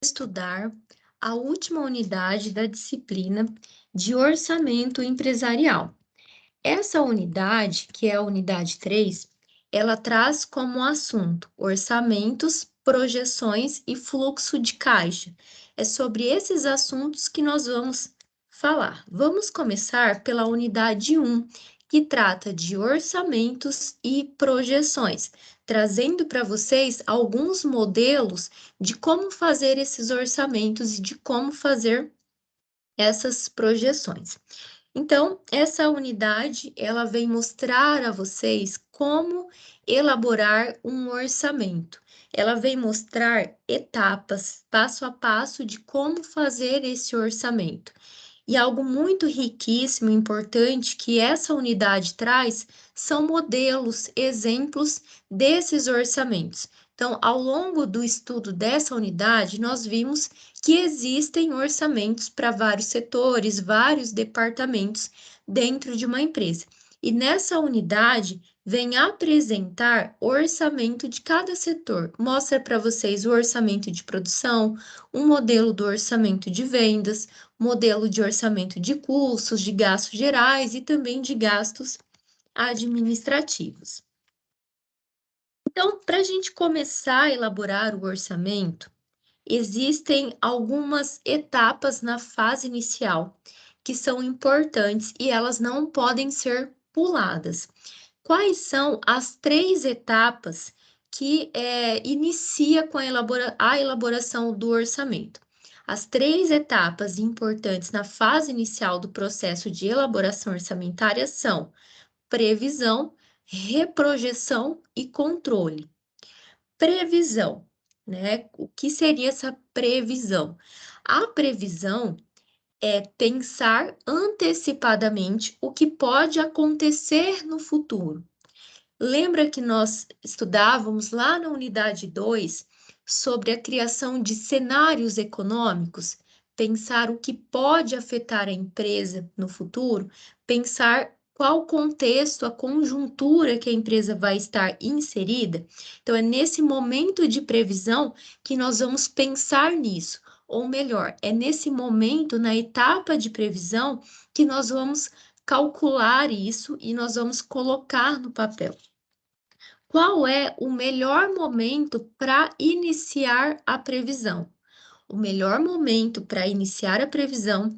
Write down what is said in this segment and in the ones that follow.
estudar a última unidade da disciplina de orçamento empresarial. Essa unidade, que é a unidade 3, ela traz como assunto orçamentos, projeções e fluxo de caixa. É sobre esses assuntos que nós vamos falar. Vamos começar pela unidade 1, que trata de orçamentos e projeções, trazendo para vocês alguns modelos de como fazer esses orçamentos e de como fazer essas projeções. Então, essa unidade, ela vem mostrar a vocês como elaborar um orçamento. Ela vem mostrar etapas, passo a passo de como fazer esse orçamento. E algo muito riquíssimo, importante que essa unidade traz são modelos, exemplos desses orçamentos. Então, ao longo do estudo dessa unidade, nós vimos que existem orçamentos para vários setores, vários departamentos dentro de uma empresa. E nessa unidade vem apresentar o orçamento de cada setor. Mostra para vocês o orçamento de produção, um modelo do orçamento de vendas, modelo de orçamento de custos, de gastos gerais e também de gastos administrativos. Então, para a gente começar a elaborar o orçamento, existem algumas etapas na fase inicial que são importantes e elas não podem ser puladas. Quais são as 3 etapas que inicia com a elaboração do orçamento? As 3 etapas importantes na fase inicial do processo de elaboração orçamentária são previsão, reprojeção e controle. Previsão, né? O que seria essa previsão? A previsão é pensar antecipadamente o que pode acontecer no futuro. Lembra que nós estudávamos lá na unidade 2 sobre a criação de cenários econômicos? Pensar o que pode afetar a empresa no futuro, pensar qual contexto, a conjuntura que a empresa vai estar inserida. Então, é nesse momento de previsão que nós vamos pensar nisso. Ou melhor, é nesse momento, na etapa de previsão, que nós vamos calcular isso e nós vamos colocar no papel. Qual é o melhor momento para iniciar a previsão? O melhor momento para iniciar a previsão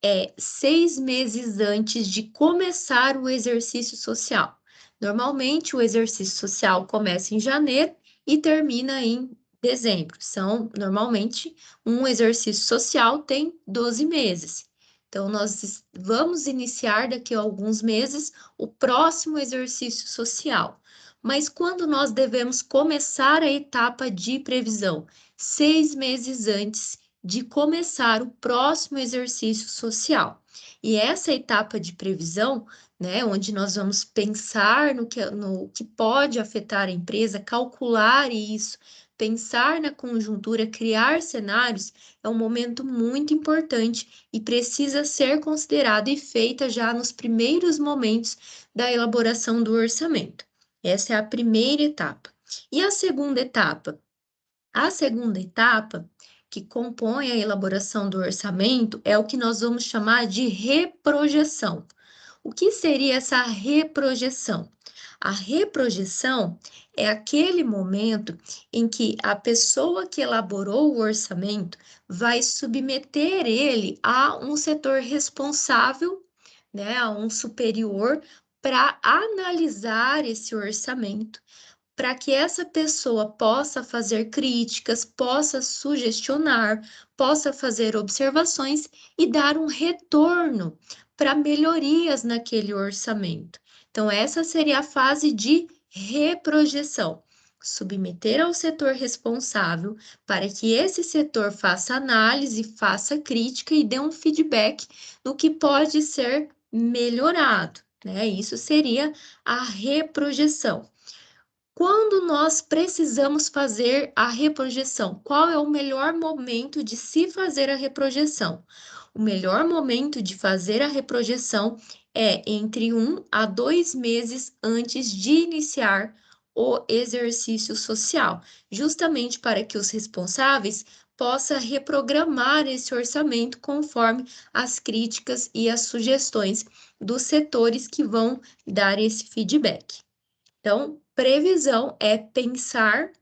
é 6 meses antes de começar o exercício social. Normalmente, o exercício social começa em janeiro e termina em dezembro. Normalmente, um exercício social tem 12 meses. Então, nós vamos iniciar daqui a alguns meses o próximo exercício social. Mas quando nós devemos começar a etapa de previsão? 6 meses antes de começar o próximo exercício social. E essa etapa de previsão, né, onde nós vamos pensar no que pode afetar a empresa, calcular isso, pensar na conjuntura, criar cenários, é um momento muito importante e precisa ser considerada e feita já nos primeiros momentos da elaboração do orçamento. Essa é a primeira etapa. E a segunda etapa? A segunda etapa, que compõe a elaboração do orçamento, é o que nós vamos chamar de reprojeção. O que seria essa reprojeção? A reprojeção é aquele momento em que a pessoa que elaborou o orçamento vai submeter ele a um setor responsável, né, a um superior, para analisar esse orçamento, para que essa pessoa possa fazer críticas, possa sugestionar, possa fazer observações e dar um retorno para melhorias naquele orçamento. Então, essa seria a fase de reprojeção. Submeter ao setor responsável para que esse setor faça análise, faça crítica e dê um feedback do que pode ser melhorado, né? Isso seria a reprojeção. Quando nós precisamos fazer a reprojeção, qual é o melhor momento de se fazer a reprojeção? O melhor momento de fazer a reprojeção é entre 1 a 2 meses antes de iniciar o exercício social, justamente para que os responsáveis possa reprogramar esse orçamento conforme as críticas e as sugestões dos setores que vão dar esse feedback. Então, previsão é pensar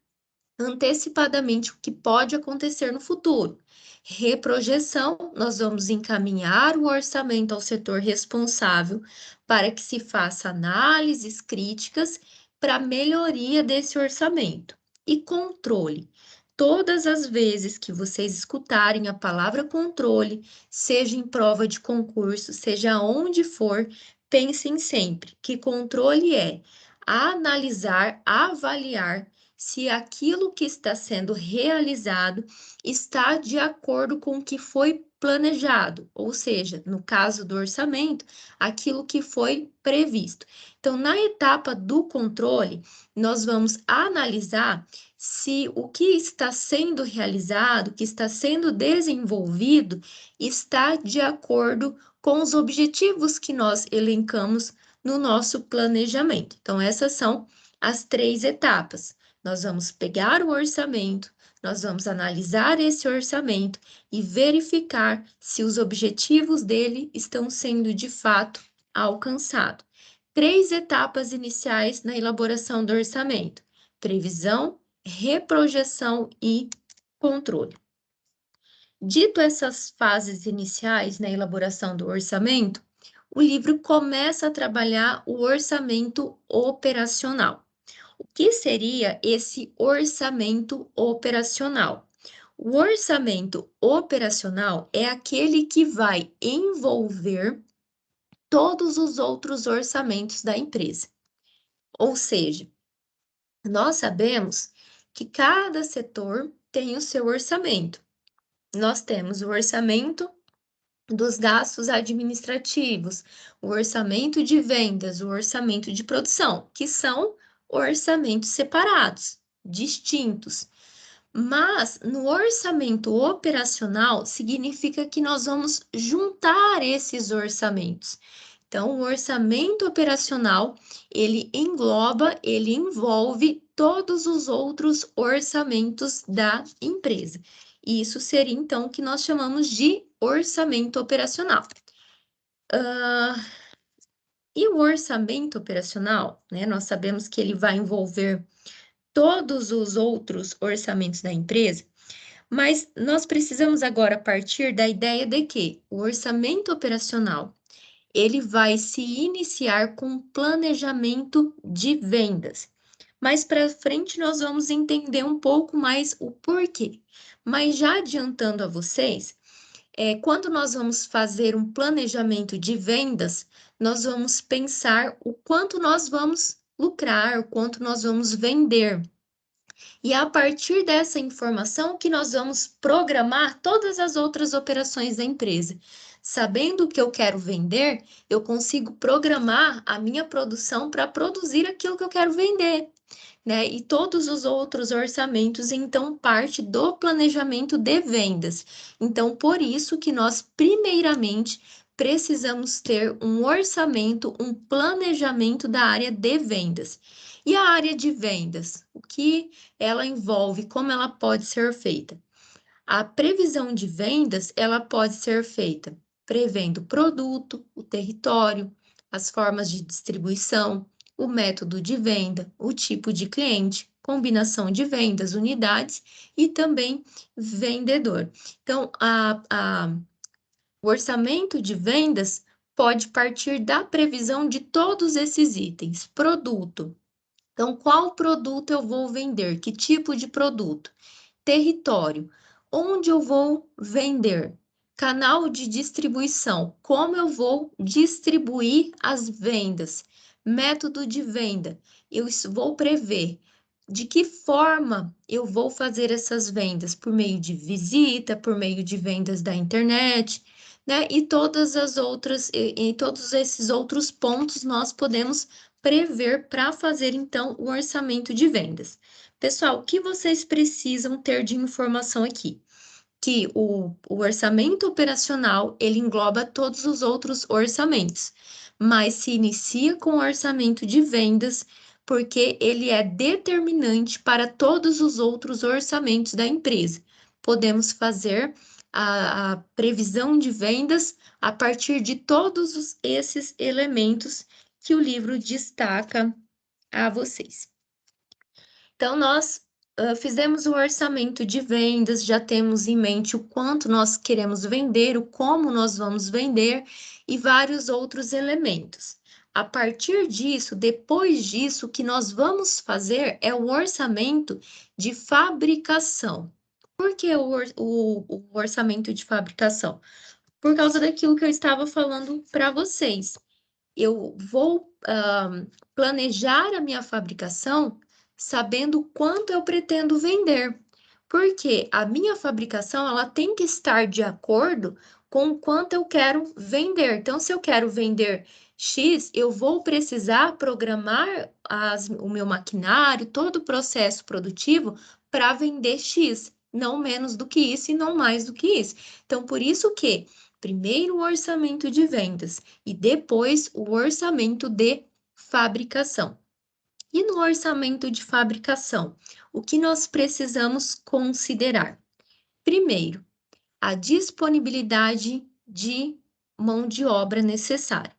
antecipadamente o que pode acontecer no futuro. Reprojeção, nós vamos encaminhar o orçamento ao setor responsável para que se faça análises críticas para melhoria desse orçamento. E controle. Todas as vezes que vocês escutarem a palavra controle, seja em prova de concurso, seja onde for, pensem sempre que controle é analisar, avaliar se aquilo que está sendo realizado está de acordo com o que foi planejado, ou seja, no caso do orçamento, aquilo que foi previsto. Então, na etapa do controle, nós vamos analisar se o que está sendo realizado, o que está sendo desenvolvido, está de acordo com os objetivos que nós elencamos no nosso planejamento. Então, essas são as 3 etapas. Nós vamos pegar o orçamento, nós vamos analisar esse orçamento e verificar se os objetivos dele estão sendo de fato alcançados. 3 etapas iniciais na elaboração do orçamento: previsão, reprojeção e controle. Dito essas fases iniciais na elaboração do orçamento, o livro começa a trabalhar o orçamento operacional. O que seria esse orçamento operacional? O orçamento operacional é aquele que vai envolver todos os outros orçamentos da empresa. Ou seja, nós sabemos que cada setor tem o seu orçamento. Nós temos o orçamento dos gastos administrativos, o orçamento de vendas, o orçamento de produção, que são orçamentos separados, distintos. Mas no orçamento operacional significa que nós vamos juntar esses orçamentos. Então, o orçamento operacional, ele engloba, ele envolve todos os outros orçamentos da empresa. E isso seria, então, o que nós chamamos de orçamento operacional. E o orçamento operacional, né? Nós sabemos que ele vai envolver todos os outros orçamentos da empresa, mas nós precisamos agora partir da ideia de que o orçamento operacional ele vai se iniciar com planejamento de vendas. Mais para frente nós vamos entender um pouco mais o porquê. Mas já adiantando a vocês, quando nós vamos fazer um planejamento de vendas, nós vamos pensar o quanto nós vamos lucrar, o quanto nós vamos vender. E é a partir dessa informação que nós vamos programar todas as outras operações da empresa. Sabendo o que eu quero vender, eu consigo programar a minha produção para produzir aquilo que eu quero vender, né? E todos os outros orçamentos, então, parte do planejamento de vendas. Então, por isso que nós, primeiramente, precisamos ter um orçamento, um planejamento da área de vendas. E a área de vendas, o que ela envolve, como ela pode ser feita? A previsão de vendas, ela pode ser feita prevendo o produto, o território, as formas de distribuição, o método de venda, o tipo de cliente, combinação de vendas, unidades e também vendedor. Então, o orçamento de vendas pode partir da previsão de todos esses itens. Produto. Então, qual produto eu vou vender? Que tipo de produto? Território. Onde eu vou vender? Canal de distribuição. Como eu vou distribuir as vendas? Método de venda. Eu vou prever de que forma eu vou fazer essas vendas? Por meio de visita, por meio de vendas da internet, né? E todas as outras, e todos esses outros pontos nós podemos prever para fazer, então, o orçamento de vendas. Pessoal, o que vocês precisam ter de informação aqui? Que o orçamento operacional, ele engloba todos os outros orçamentos, mas se inicia com o orçamento de vendas, porque ele é determinante para todos os outros orçamentos da empresa. podemos fazer a previsão de vendas a partir de todos esses elementos que o livro destaca a vocês. Então, nós fizemos o orçamento de vendas, já temos em mente o quanto nós queremos vender, o como nós vamos vender e vários outros elementos. A partir disso, depois disso, o que nós vamos fazer é o orçamento de fabricação. Por que o orçamento de fabricação? Por causa daquilo que eu estava falando para vocês. Eu vou planejar a minha fabricação sabendo quanto eu pretendo vender, porque a minha fabricação ela tem que estar de acordo com o quanto eu quero vender. Então, se eu quero vender X, eu vou precisar programar o meu maquinário, todo o processo produtivo para vender X, não menos do que isso e não mais do que isso. Então, por isso que primeiro o orçamento de vendas e depois o orçamento de fabricação. E no orçamento de fabricação, o que nós precisamos considerar? Primeiro, a disponibilidade de mão de obra necessária.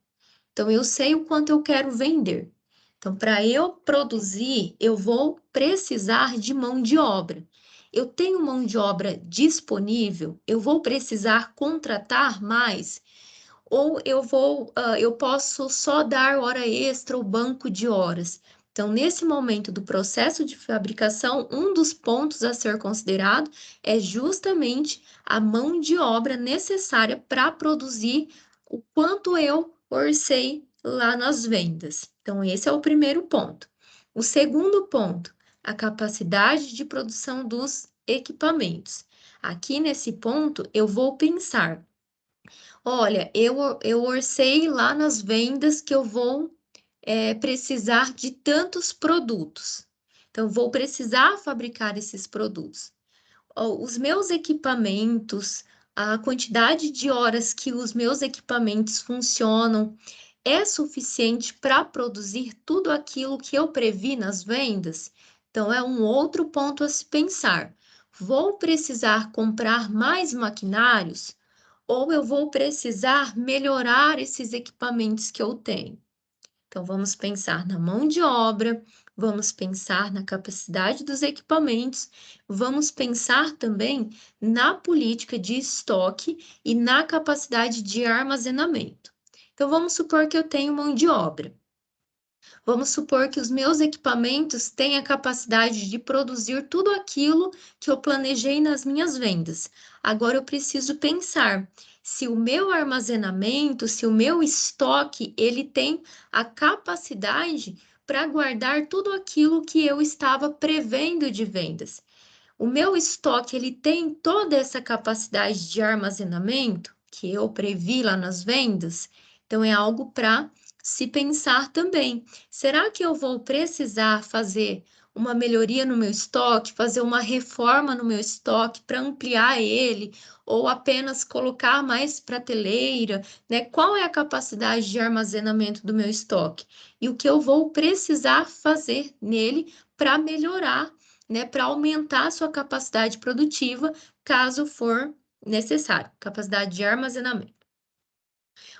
Então, eu sei o quanto eu quero vender. Então, para eu produzir, eu vou precisar de mão de obra. Eu tenho mão de obra disponível? Eu vou precisar contratar mais? Ou eu posso só dar hora extra ou banco de horas. Então, nesse momento do processo de fabricação, um dos pontos a ser considerado é justamente a mão de obra necessária para produzir o quanto eu orcei lá nas vendas. Então, esse é o primeiro ponto. O segundo ponto, a capacidade de produção dos equipamentos. Aqui nesse ponto, eu vou pensar. Olha, eu orcei lá nas vendas que eu vou precisar de tantos produtos. Então, vou precisar fabricar esses produtos. Os meus equipamentos, a quantidade de horas que os meus equipamentos funcionam, é suficiente para produzir tudo aquilo que eu previ nas vendas? Então, é um outro ponto a se pensar. Vou precisar comprar mais maquinários? Ou eu vou precisar melhorar esses equipamentos que eu tenho? Então, vamos pensar na mão de obra, vamos pensar na capacidade dos equipamentos, vamos pensar também na política de estoque e na capacidade de armazenamento. Então, vamos supor que eu tenho mão de obra. Vamos supor que os meus equipamentos têm a capacidade de produzir tudo aquilo que eu planejei nas minhas vendas. Agora eu preciso pensar se o meu armazenamento, se o meu estoque, ele tem a capacidade para guardar tudo aquilo que eu estava prevendo de vendas. O meu estoque, ele tem toda essa capacidade de armazenamento que eu previ lá nas vendas? Então, é algo para se pensar também. Será que eu vou precisar fazer uma melhoria no meu estoque, fazer uma reforma no meu estoque para ampliar ele, ou apenas colocar mais prateleira, né? Qual é a capacidade de armazenamento do meu estoque? E o que eu vou precisar fazer nele para melhorar, né, para aumentar a sua capacidade produtiva, caso for necessário, capacidade de armazenamento.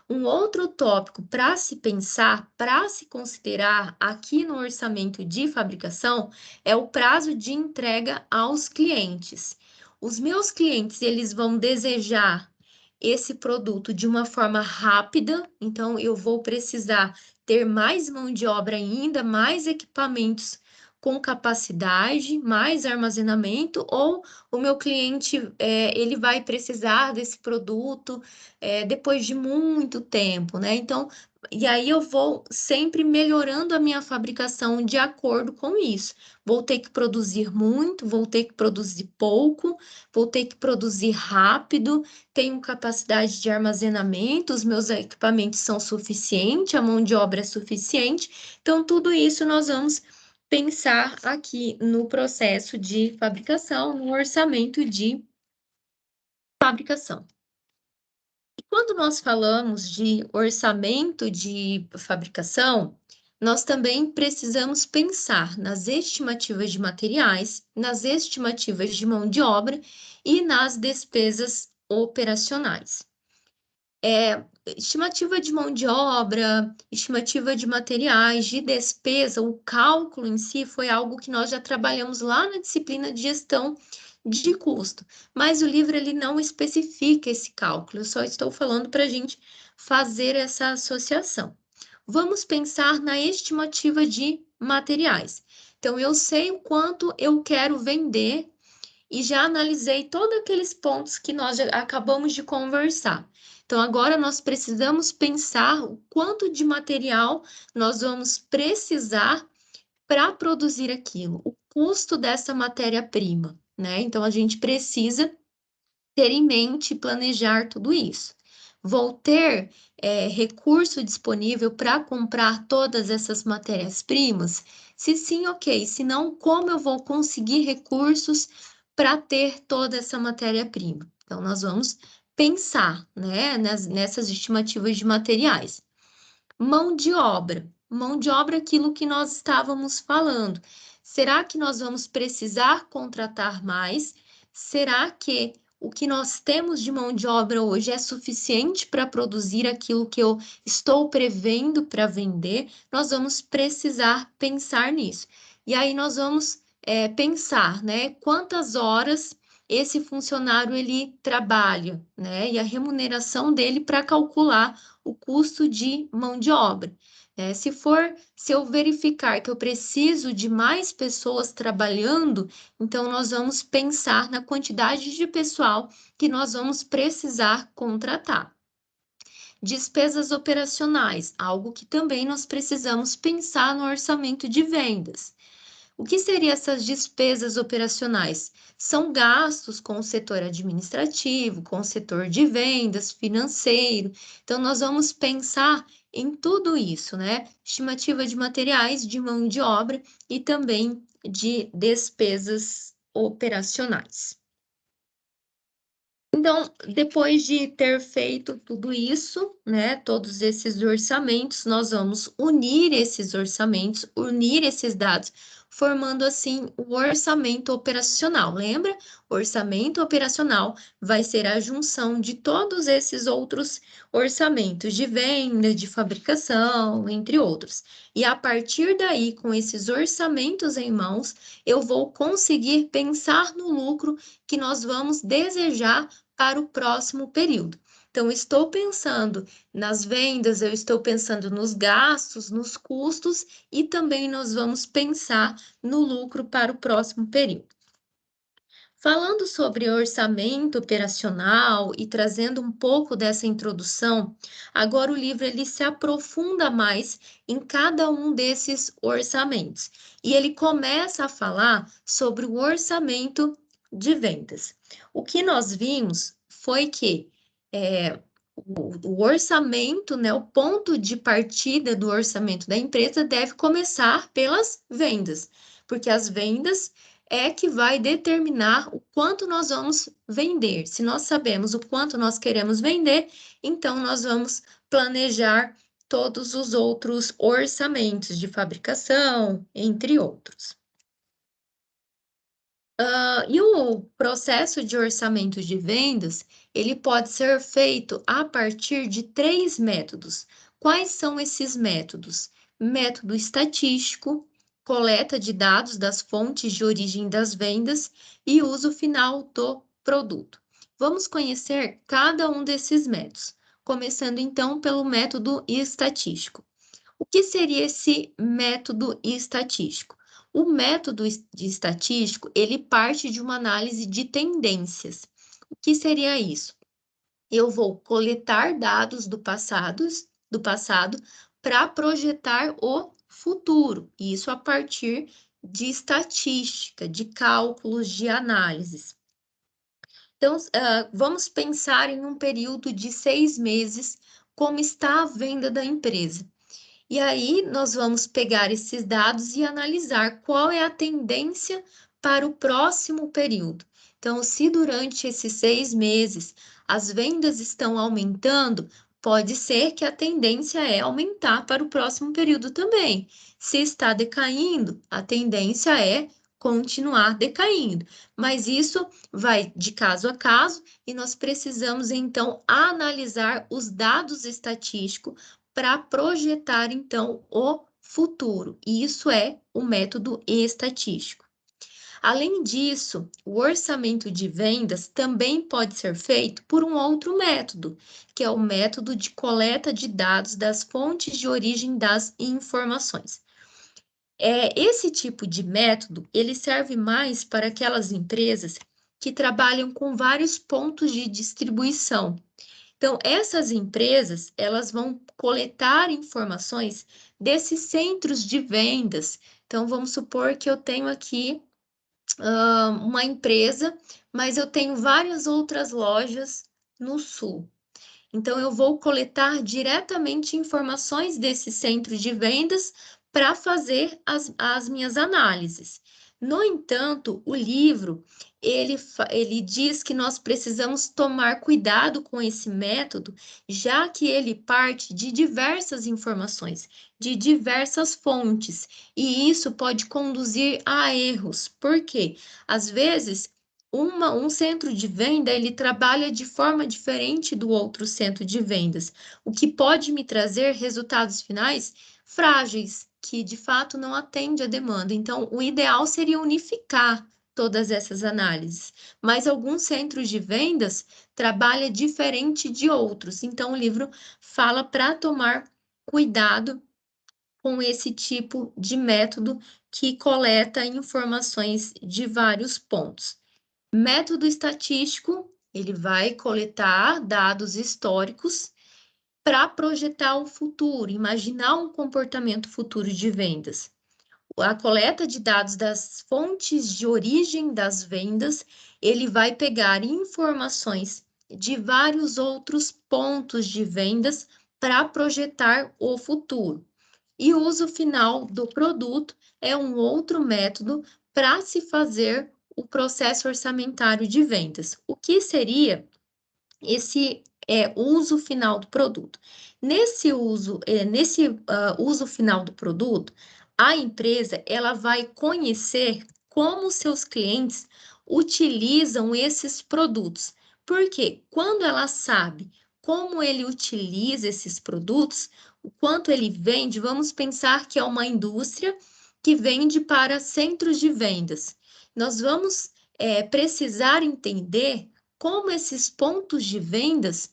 Um outro tópico para se pensar, para se considerar aqui no orçamento de fabricação, é o prazo de entrega aos clientes. Os meus clientes, eles vão desejar esse produto de uma forma rápida, então eu vou precisar ter mais mão de obra ainda, mais equipamentos com capacidade, mais armazenamento, ou o meu cliente ele vai precisar desse produto depois de muito tempo, né? Então, e aí eu vou sempre melhorando a minha fabricação de acordo com isso. Vou ter que produzir muito, vou ter que produzir pouco, vou ter que produzir rápido, tenho capacidade de armazenamento, os meus equipamentos são suficientes, a mão de obra é suficiente. Então, tudo isso nós vamos pensar aqui no processo de fabricação, no orçamento de fabricação. E quando nós falamos de orçamento de fabricação, nós também precisamos pensar nas estimativas de materiais, nas estimativas de mão de obra e nas despesas operacionais. Estimativa de mão de obra, estimativa de materiais, de despesa, o cálculo em si foi algo que nós já trabalhamos lá na disciplina de gestão de custo, mas o livro ele não especifica esse cálculo, eu só estou falando para a gente fazer essa associação. Vamos pensar na estimativa de materiais. Então, eu sei o quanto eu quero vender e já analisei todos aqueles pontos que nós já acabamos de conversar. Então, agora nós precisamos pensar o quanto de material nós vamos precisar para produzir aquilo, o custo dessa matéria-prima, né? Então, a gente precisa ter em mente e planejar tudo isso. Vou ter recurso disponível para comprar todas essas matérias-primas? Se sim, ok. Se não, como eu vou conseguir recursos para ter toda essa matéria-prima? Então, nós vamos pensar, né, nessas estimativas de materiais. Mão de obra. Mão de obra é aquilo que nós estávamos falando. Será que nós vamos precisar contratar mais? Será que o que nós temos de mão de obra hoje é suficiente para produzir aquilo que eu estou prevendo para vender? Nós vamos precisar pensar nisso. E aí nós vamos pensar, né? Quantas horas esse funcionário ele trabalha, né? E a remuneração dele para calcular o custo de mão de obra. Se eu verificar que eu preciso de mais pessoas trabalhando, então nós vamos pensar na quantidade de pessoal que nós vamos precisar contratar. Despesas operacionais, algo que também nós precisamos pensar no orçamento de vendas. O que seriam essas despesas operacionais? São gastos com o setor administrativo, com o setor de vendas, financeiro. Então, nós vamos pensar em tudo isso, né? Estimativa de materiais, de mão de obra e também de despesas operacionais. Então, depois de ter feito tudo isso, né, todos esses orçamentos, nós vamos unir esses orçamentos, unir esses dados, formando assim o orçamento operacional. Lembra? O orçamento operacional vai ser a junção de todos esses outros orçamentos de venda, de fabricação, entre outros. E a partir daí, com esses orçamentos em mãos, eu vou conseguir pensar no lucro que nós vamos desejar para o próximo período. Então, estou pensando nas vendas, eu estou pensando nos gastos, nos custos e também nós vamos pensar no lucro para o próximo período. Falando sobre orçamento operacional e trazendo um pouco dessa introdução, agora o livro ele se aprofunda mais em cada um desses orçamentos e ele começa a falar sobre o orçamento de vendas. O que nós vimos foi que o orçamento, né, o ponto de partida do orçamento da empresa deve começar pelas vendas, porque as vendas é que vai determinar o quanto nós vamos vender. Se nós sabemos o quanto nós queremos vender, então nós vamos planejar todos os outros orçamentos de fabricação, entre outros. E o processo de orçamento de vendas, ele pode ser feito a partir de 3 métodos. Quais são esses métodos? Método estatístico, coleta de dados das fontes de origem das vendas e uso final do produto. Vamos conhecer cada um desses métodos, começando então pelo método estatístico. O que seria esse método estatístico? O método estatístico, ele parte de uma análise de tendências. O que seria isso? Eu vou coletar dados do passado para projetar o futuro. Isso a partir de estatística, de cálculos, de análises. Então, vamos pensar em um período de 6 meses, como está a venda da empresa. E aí, nós vamos pegar esses dados e analisar qual é a tendência para o próximo período. Então, se durante esses 6 meses as vendas estão aumentando, Pode ser que a tendência é aumentar para o próximo período também. Se está decaindo, a tendência é continuar decaindo. Mas isso vai de caso a caso e nós precisamos então analisar os dados estatísticos para projetar então o futuro. E isso é o método estatístico. Além disso, o orçamento de vendas também pode ser feito por um outro método, que é o método de coleta de dados das fontes de origem das informações. Esse tipo de método, ele serve mais para aquelas empresas que trabalham com vários pontos de distribuição. Então, essas empresas, elas vão coletar informações desses centros de vendas. Então, vamos supor que eu tenho aqui uma empresa, mas eu tenho várias outras lojas no sul. Então, eu vou coletar diretamente informações desse centro de vendas para fazer as minhas análises. No entanto, o livro, ele diz que nós precisamos tomar cuidado com esse método, já que ele parte de diversas informações, de diversas fontes, e isso pode conduzir a erros. Por quê? Às vezes, um centro de venda, ele trabalha de forma diferente do outro centro de vendas, o que pode me trazer resultados finais frágeis, que de fato não atende à demanda. Então, o ideal seria unificar todas essas análises, mas alguns centros de vendas trabalham diferente de outros. Então, o livro fala para tomar cuidado com esse tipo de método que coleta informações de vários pontos. Método estatístico, ele vai coletar dados históricos para projetar o futuro, imaginar um comportamento futuro de vendas. A coleta de dados das fontes de origem das vendas, ele vai pegar informações de vários outros pontos de vendas para projetar o futuro. E o uso final do produto é um outro método para se fazer o processo orçamentário de vendas. O que seria esse uso final do produto? Nesse uso final do produto, a empresa ela vai conhecer como seus clientes utilizam esses produtos. Porque quando ela sabe como ele utiliza esses produtos, o quanto ele vende, vamos pensar que é uma indústria que vende para centros de vendas. Nós vamos precisar entender como esses pontos de vendas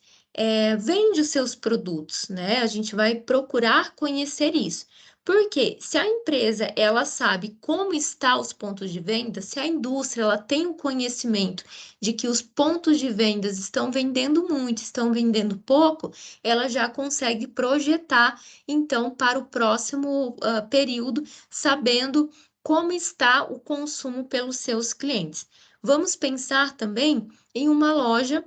vendem os seus produtos, né? A gente vai procurar conhecer isso. Porque se a empresa ela sabe como está os pontos de venda, se a indústria ela tem o conhecimento de que os pontos de vendas estão vendendo muito, estão vendendo pouco, ela já consegue projetar então para o próximo período, sabendo como está o consumo pelos seus clientes. Vamos pensar também em uma loja,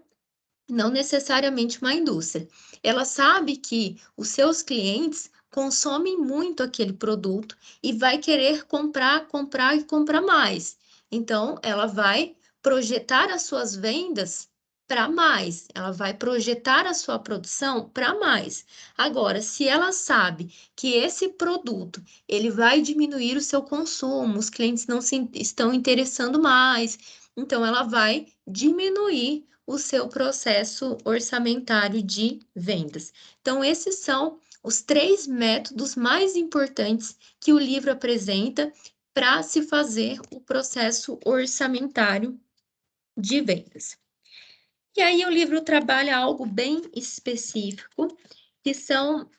não necessariamente uma indústria. Ela sabe que os seus clientes consomem muito aquele produto e vai querer comprar, comprar e comprar mais. Então, ela vai projetar as suas vendas para mais, ela vai projetar a sua produção para mais. Agora, se ela sabe que esse produto ele vai diminuir o seu consumo, os clientes não se estão interessando mais, então ela vai diminuir o seu processo orçamentário de vendas. Então, esses são os 3 métodos mais importantes que o livro apresenta para se fazer o processo orçamentário de vendas. E aí, o livro trabalha algo bem específico, que são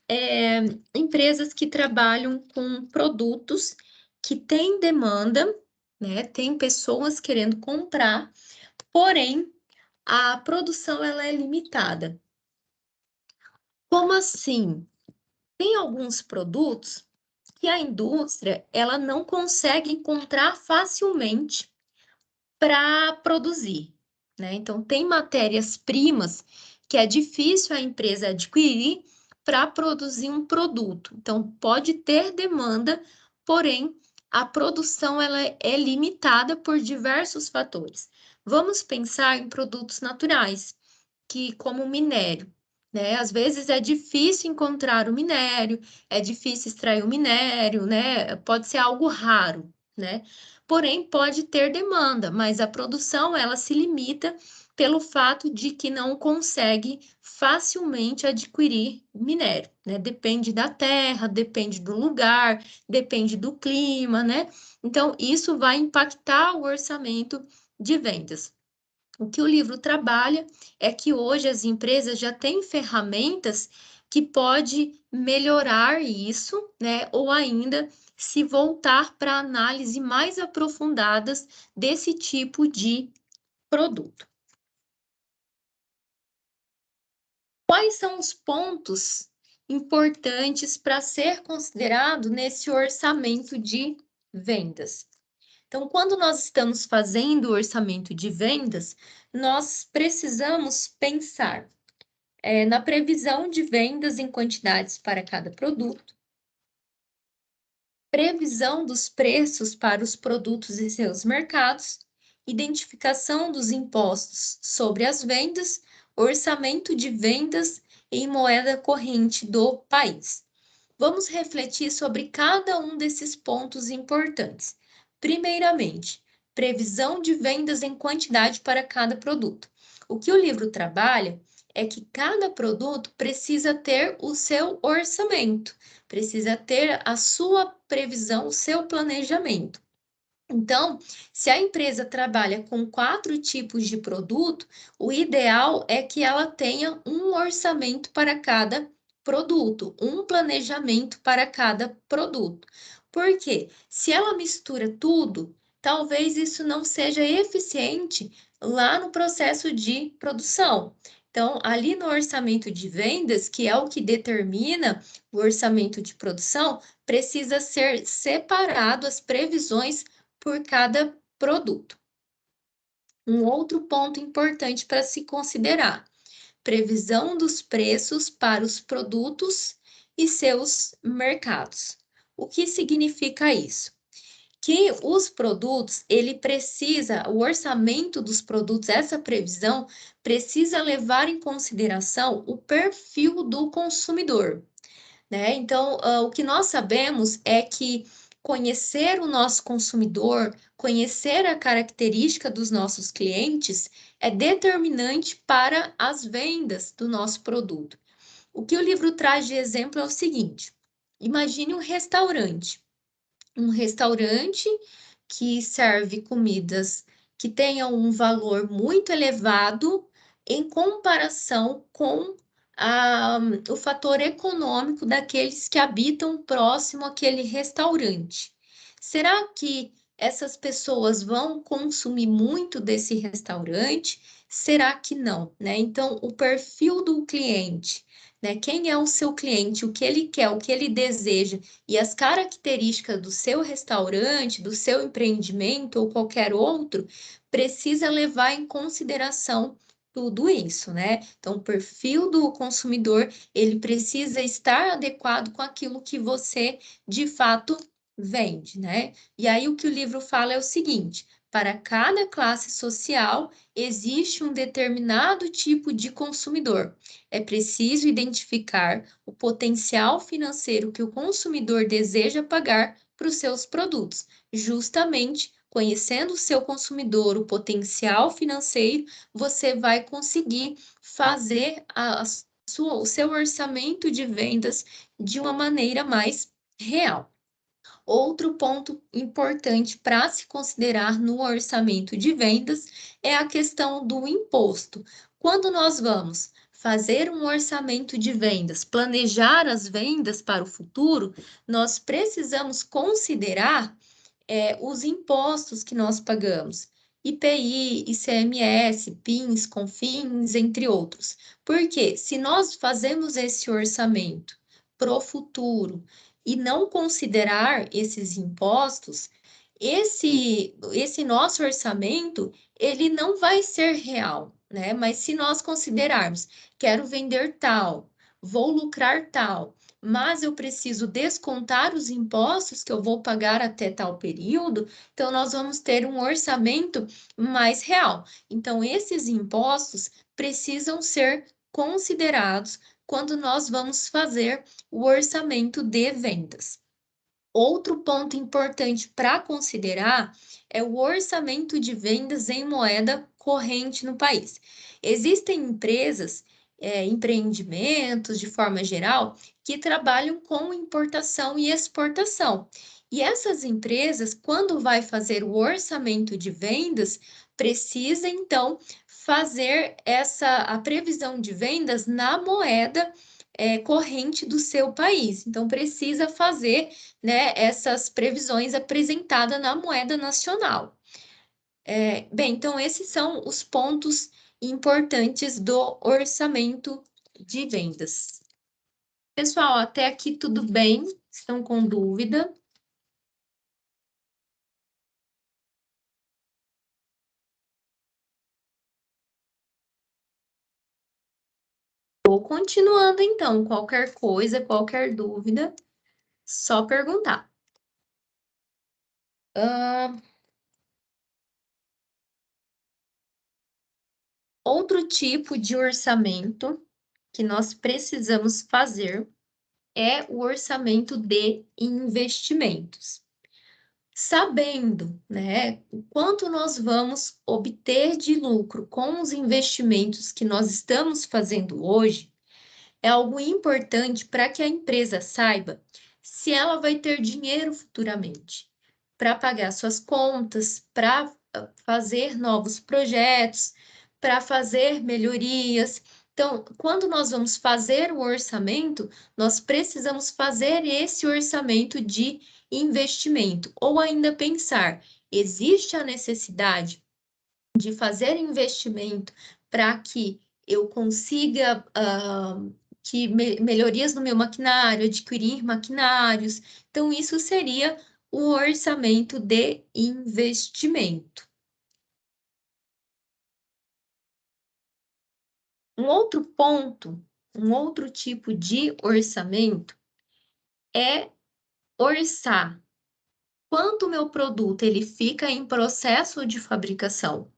empresas que trabalham com produtos que têm demanda, né? Tem pessoas querendo comprar, porém, a produção ela é limitada. Como assim? Tem alguns produtos que a indústria ela não consegue encontrar facilmente para produzir, né? Então tem matérias-primas que é difícil a empresa adquirir para produzir um produto. Então pode ter demanda, porém a produção ela é limitada por diversos fatores. Vamos pensar em produtos naturais, que como minério. né? Às vezes é difícil encontrar o minério, é difícil extrair o minério, né? Pode ser algo raro, né? Porém, pode ter demanda, mas a produção ela se limita pelo fato de que não consegue facilmente adquirir minério, né? Depende da terra, depende do lugar, depende do clima, né? Então, isso vai impactar o orçamento de vendas. O que o livro trabalha é que hoje as empresas já têm ferramentas que pode melhorar isso, né? Ou ainda se voltar para análise mais aprofundadas desse tipo de produto. Quais são os pontos importantes para ser considerado nesse orçamento de vendas? Então, quando nós estamos fazendo o orçamento de vendas, nós precisamos pensar na previsão de vendas em quantidades para cada produto, previsão dos preços para os produtos e seus mercados, identificação dos impostos sobre as vendas, orçamento de vendas em moeda corrente do país. Vamos refletir sobre cada um desses pontos importantes. Primeiramente, previsão de vendas em quantidade para cada produto. O que o livro trabalha é que cada produto precisa ter o seu orçamento, precisa ter a sua previsão, o seu planejamento. Então, se a empresa trabalha com 4 tipos de produto, o ideal é que ela tenha um orçamento para cada produto, um planejamento para cada produto. Por quê? Se ela mistura tudo, talvez isso não seja eficiente lá no processo de produção. Então, ali no orçamento de vendas, que é o que determina o orçamento de produção, precisa ser separado as previsões por cada produto. Um outro ponto importante para se considerar: previsão dos preços para os produtos e seus mercados. O que significa isso? Que os produtos, o orçamento dos produtos, essa previsão precisa levar em consideração o perfil do consumidor, né? Então, o que nós sabemos é que conhecer o nosso consumidor, conhecer a característica dos nossos clientes é determinante para as vendas do nosso produto. O que o livro traz de exemplo é o seguinte: imagine um restaurante que serve comidas que tenham um valor muito elevado em comparação com o fator econômico daqueles que habitam próximo àquele restaurante. Será que essas pessoas vão consumir muito desse restaurante? Será que não, né? Então, o perfil do cliente, né? Quem é o seu cliente, o que ele quer, o que ele deseja e as características do seu restaurante, do seu empreendimento ou qualquer outro, precisa levar em consideração tudo isso, né? Então, o perfil do consumidor, ele precisa estar adequado com aquilo que você de fato vende, né? E aí o que o livro fala é o seguinte: para cada classe social existe um determinado tipo de consumidor. É preciso identificar o potencial financeiro que o consumidor deseja pagar para os seus produtos. Justamente conhecendo o seu consumidor, o potencial financeiro, você vai conseguir fazer o seu orçamento de vendas de uma maneira mais real. Outro ponto importante para se considerar no orçamento de vendas é a questão do imposto. Quando nós vamos fazer um orçamento de vendas, planejar as vendas para o futuro, nós precisamos considerar os impostos que nós pagamos. IPI, ICMS, PINs, CONFINS, entre outros. Porque se nós fazemos esse orçamento para o futuro e não considerar esses impostos, esse nosso orçamento, ele não vai ser real, né? Mas se nós considerarmos, quero vender tal, vou lucrar tal, mas eu preciso descontar os impostos que eu vou pagar até tal período, então nós vamos ter um orçamento mais real. Então, esses impostos precisam ser considerados quando nós vamos fazer o orçamento de vendas. Outro ponto importante para considerar é o orçamento de vendas em moeda corrente no país. Existem empresas, empreendimentos, de forma geral, que trabalham com importação e exportação. E essas empresas, quando vai fazer o orçamento de vendas, precisa então fazer a previsão de vendas na moeda corrente do seu país. Então, precisa fazer, né, essas previsões apresentadas na moeda nacional. Bem, então esses são os pontos importantes do orçamento de vendas. Pessoal, até aqui tudo bem? Estão com dúvida? Vou continuando então. Qualquer coisa, qualquer dúvida, só perguntar. Outro tipo de orçamento que nós precisamos fazer é o orçamento de investimentos. Sabendo, né, o quanto nós vamos obter de lucro com os investimentos que nós estamos fazendo hoje, é algo importante para que a empresa saiba se ela vai ter dinheiro futuramente para pagar suas contas, para fazer novos projetos, para fazer melhorias. Então, quando nós vamos fazer o orçamento, nós precisamos fazer esse orçamento de investimento, ou ainda pensar, existe a necessidade de fazer investimento para que eu consiga melhorias no meu maquinário, adquirir maquinários. Então, isso seria o orçamento de investimento. Um outro ponto, um outro tipo de orçamento é orçar quanto o meu produto ele fica em processo de fabricação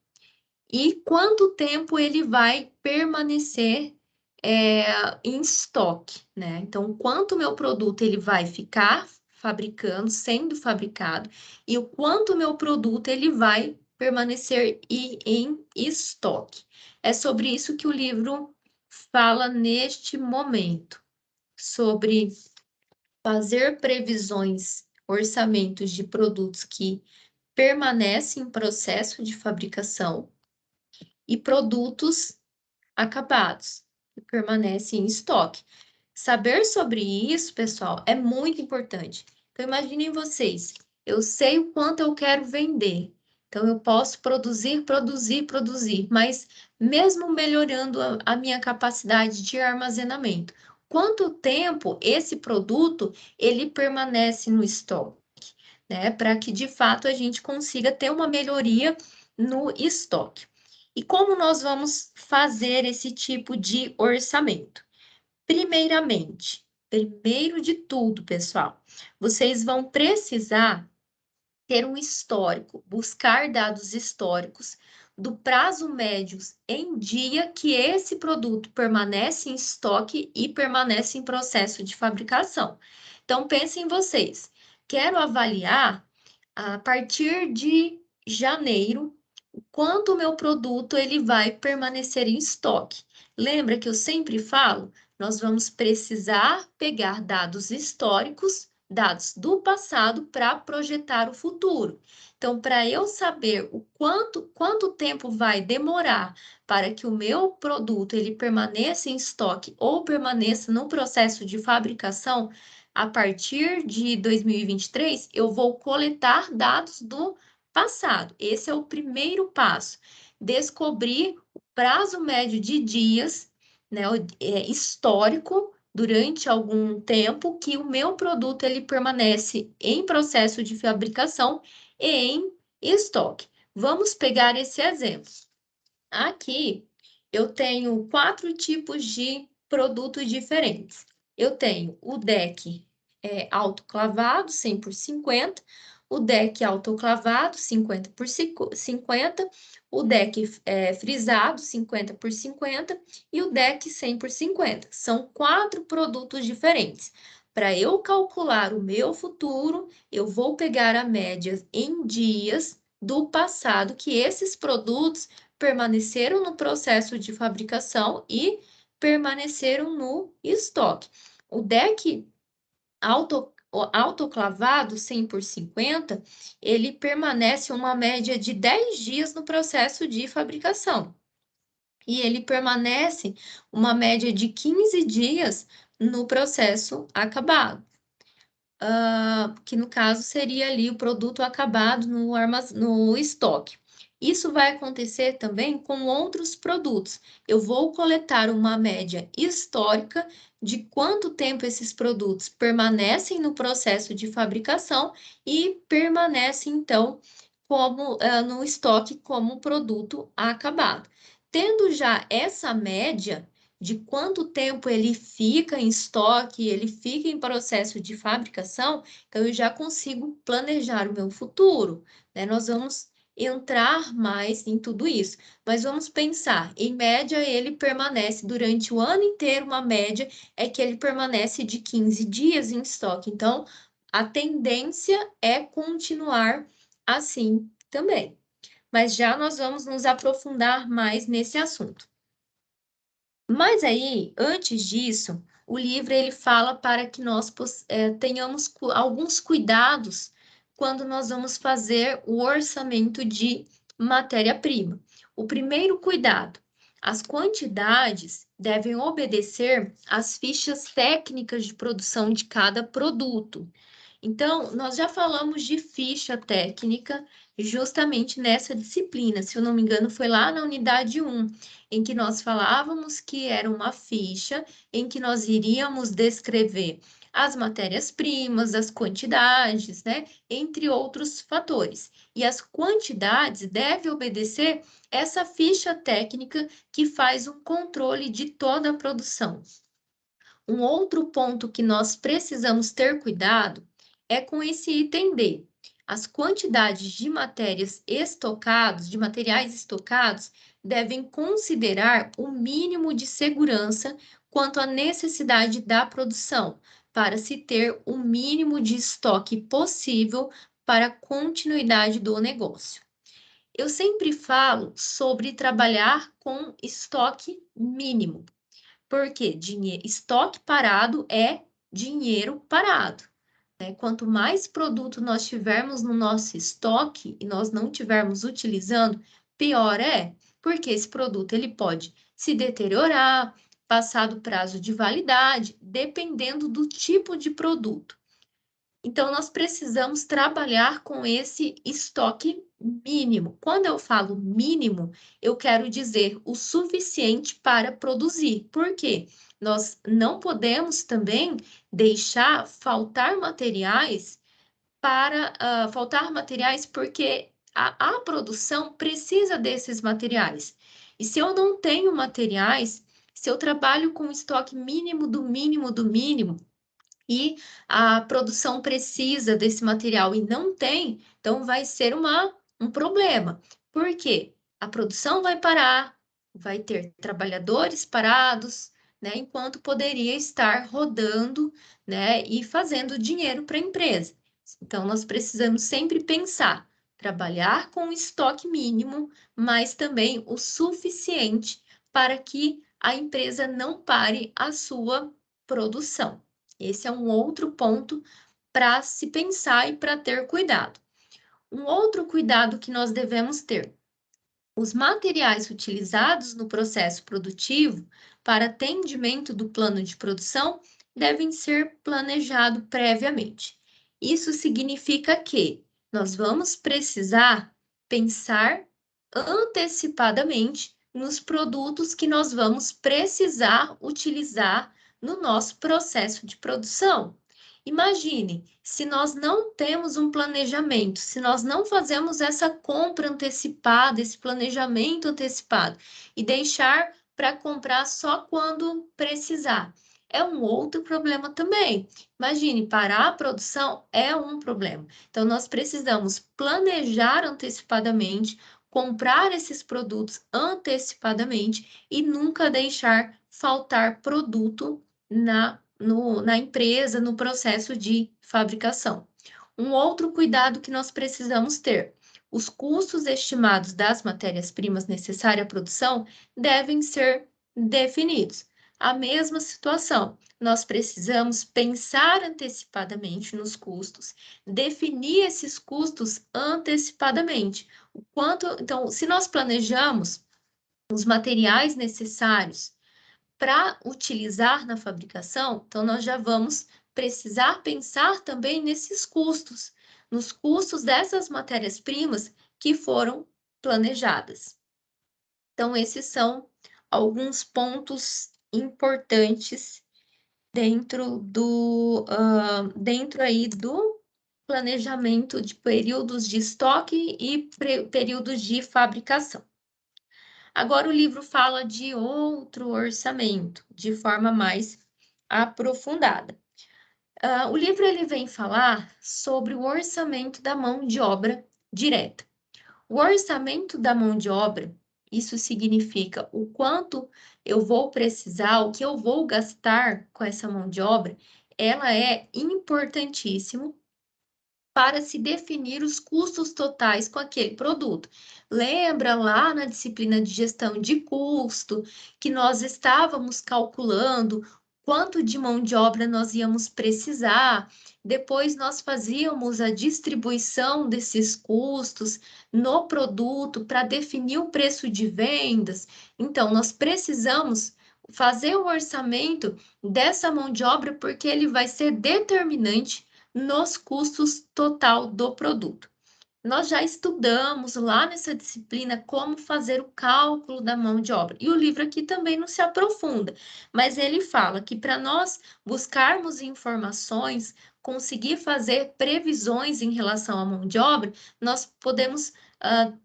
e quanto tempo ele vai permanecer em estoque, né? Então, quanto o meu produto ele vai ficar fabricando, sendo fabricado, e o quanto o meu produto ele vai permanecer em estoque. É sobre isso que o livro fala neste momento, sobre fazer previsões, orçamentos de produtos que permanecem em processo de fabricação e produtos acabados, que permanecem em estoque. Saber sobre isso, pessoal, é muito importante. Então, imaginem vocês, eu sei o quanto eu quero vender. Então, eu posso produzir, produzir, produzir, mas mesmo melhorando a minha capacidade de armazenamento, quanto tempo esse produto ele permanece no estoque, né? Para que de fato a gente consiga ter uma melhoria no estoque. E como nós vamos fazer esse tipo de orçamento? Primeiro de tudo, pessoal, vocês vão precisar ter um histórico, buscar dados históricos do prazo médio em dia que esse produto permanece em estoque e permanece em processo de fabricação. Então, pensem vocês, quero avaliar a partir de janeiro quanto o meu produto ele vai permanecer em estoque. Lembra que eu sempre falo, nós vamos precisar pegar dados históricos, dados do passado para projetar o futuro. Então, para eu saber o quanto tempo vai demorar para que o meu produto ele permaneça em estoque ou permaneça no processo de fabricação, a partir de 2023, eu vou coletar dados do passado. Esse é o primeiro passo. Descobrir o prazo médio de dias, né, histórico, durante algum tempo, que o meu produto ele permanece em processo de fabricação e em estoque. Vamos pegar esse exemplo. Aqui eu tenho 4 tipos de produtos diferentes. Eu tenho o deck autoclavado 100 por 50, o deck autoclavado, 50 por 50, o deck frisado, 50 por 50, e o deck 100 por 50. São 4 produtos diferentes. Para eu calcular o meu futuro, eu vou pegar a média em dias do passado que esses produtos permaneceram no processo de fabricação e permaneceram no estoque. O deck autoclavado 100 por 50, ele permanece uma média de 10 dias no processo de fabricação. E ele permanece uma média de 15 dias no processo acabado. Que no caso seria ali o produto acabado no estoque. Isso vai acontecer também com outros produtos. Eu vou coletar uma média histórica de quanto tempo esses produtos permanecem no processo de fabricação e permanecem, então, como no estoque como produto acabado. Tendo já essa média de quanto tempo ele fica em estoque, ele fica em processo de fabricação, então eu já consigo planejar o meu futuro, né? Nós vamos entrar mais em tudo isso, mas vamos pensar, em média ele permanece durante o ano inteiro, uma média é que ele permanece de 15 dias em estoque, então a tendência é continuar assim também. Mas já nós vamos nos aprofundar mais nesse assunto. Mas aí, antes disso, o livro ele fala para que nós tenhamos alguns cuidados quando nós vamos fazer o orçamento de matéria-prima. O primeiro cuidado, as quantidades devem obedecer às fichas técnicas de produção de cada produto. Então, nós já falamos de ficha técnica justamente nessa disciplina. Se eu não me engano, foi lá na unidade 1, em que nós falávamos que era uma ficha em que nós iríamos descrever as matérias-primas, as quantidades, né? Entre outros fatores. E as quantidades devem obedecer essa ficha técnica que faz um controle de toda a produção. Um outro ponto que nós precisamos ter cuidado é com esse item D. As quantidades de matérias estocados, de materiais estocados, devem considerar o mínimo de segurança quanto à necessidade da produção, para se ter o mínimo de estoque possível para a continuidade do negócio. Eu sempre falo sobre trabalhar com estoque mínimo. Porque estoque parado é dinheiro parado, né? Quanto mais produto nós tivermos no nosso estoque e nós não tivermos utilizando, pior é, porque esse produto ele pode se deteriorar, passar do prazo de validade, dependendo do tipo de produto. Então, nós precisamos trabalhar com esse estoque mínimo. Quando eu falo mínimo, eu quero dizer o suficiente para produzir. Por quê? Nós não podemos também deixar faltar materiais porque a produção precisa desses materiais. E se eu não tenho materiais, se eu trabalho com estoque mínimo do mínimo do mínimo, e a produção precisa desse material e não tem, então vai ser um problema. Por quê? A produção vai parar, vai ter trabalhadores parados, né, enquanto poderia estar rodando, né, e fazendo dinheiro para a empresa. Então, nós precisamos sempre pensar, trabalhar com estoque mínimo, mas também o suficiente para que a empresa não pare a sua produção. Esse é um outro ponto para se pensar e para ter cuidado. Um outro cuidado que nós devemos ter: os materiais utilizados no processo produtivo para atendimento do plano de produção devem ser planejados previamente. Isso significa que nós vamos precisar pensar antecipadamente nos produtos que nós vamos precisar utilizar no nosso processo de produção. Imagine, se nós não temos um planejamento, se nós não fazemos essa compra antecipada, esse planejamento antecipado e deixar para comprar só quando precisar. é um outro problema também. Imagine, parar a produção é um problema. Então, nós precisamos planejar antecipadamente, comprar esses produtos antecipadamente e nunca deixar faltar produto na empresa, no processo de fabricação. Um outro cuidado que nós precisamos ter: os custos estimados das matérias-primas necessárias à produção devem ser definidos. A mesma situação, nós precisamos pensar antecipadamente nos custos, definir esses custos antecipadamente. Então, se nós planejamos os materiais necessários para utilizar na fabricação, então nós já vamos precisar pensar também nesses custos, nos custos dessas matérias-primas que foram planejadas. Então, esses são alguns pontos importantes dentro aí do planejamento de períodos de estoque e períodos de fabricação. Agora o livro fala de outro orçamento, de forma mais aprofundada. O livro ele vem falar sobre o orçamento da mão de obra direta. O orçamento da mão de obra, isso significa o quanto eu vou precisar, o que eu vou gastar com essa mão de obra, ela é importantíssimo para se definir os custos totais com aquele produto. Lembra lá na disciplina de gestão de custo que nós estávamos calculando quanto de mão de obra nós íamos precisar, depois nós fazíamos a distribuição desses custos no produto para definir o preço de vendas. Então, nós precisamos fazer o orçamento dessa mão de obra porque ele vai ser determinante nos custos total do produto. Nós já estudamos lá nessa disciplina como fazer o cálculo da mão de obra. E o livro aqui também não se aprofunda, mas ele fala que para nós buscarmos informações, conseguir fazer previsões em relação à mão de obra, nós podemos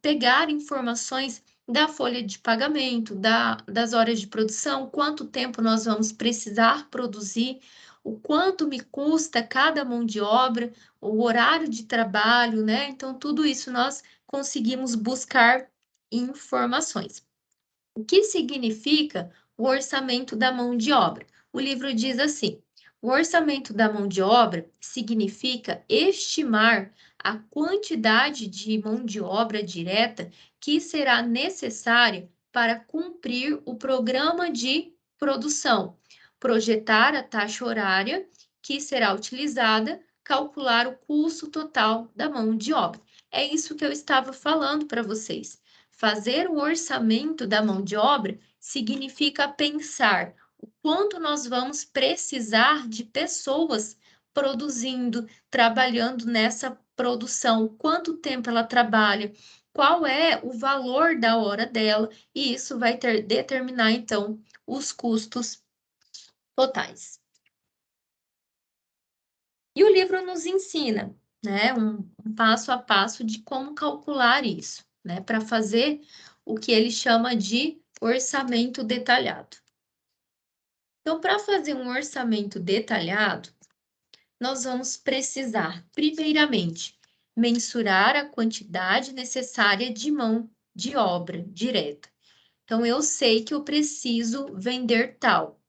pegar informações da folha de pagamento, das horas de produção, quanto tempo nós vamos precisar produzir, o quanto me custa cada mão de obra, o horário de trabalho, né? Então, tudo isso nós conseguimos buscar informações. O que significa o orçamento da mão de obra? O livro diz assim: o orçamento da mão de obra significa estimar a quantidade de mão de obra direta que será necessária para cumprir o programa de produção, projetar a taxa horária que será utilizada, calcular o custo total da mão de obra. É isso que eu estava falando para vocês. Fazer o orçamento da mão de obra significa pensar o quanto nós vamos precisar de pessoas produzindo, trabalhando nessa produção, quanto tempo ela trabalha, qual é o valor da hora dela, e isso vai determinar, então, os custos totais. E o livro nos ensina, né, um passo a passo de como calcular isso, né, para fazer o que ele chama de orçamento detalhado. Então, para fazer um orçamento detalhado, nós vamos precisar, primeiramente, mensurar a quantidade necessária de mão de obra direta. Então, eu sei que eu preciso vender tal.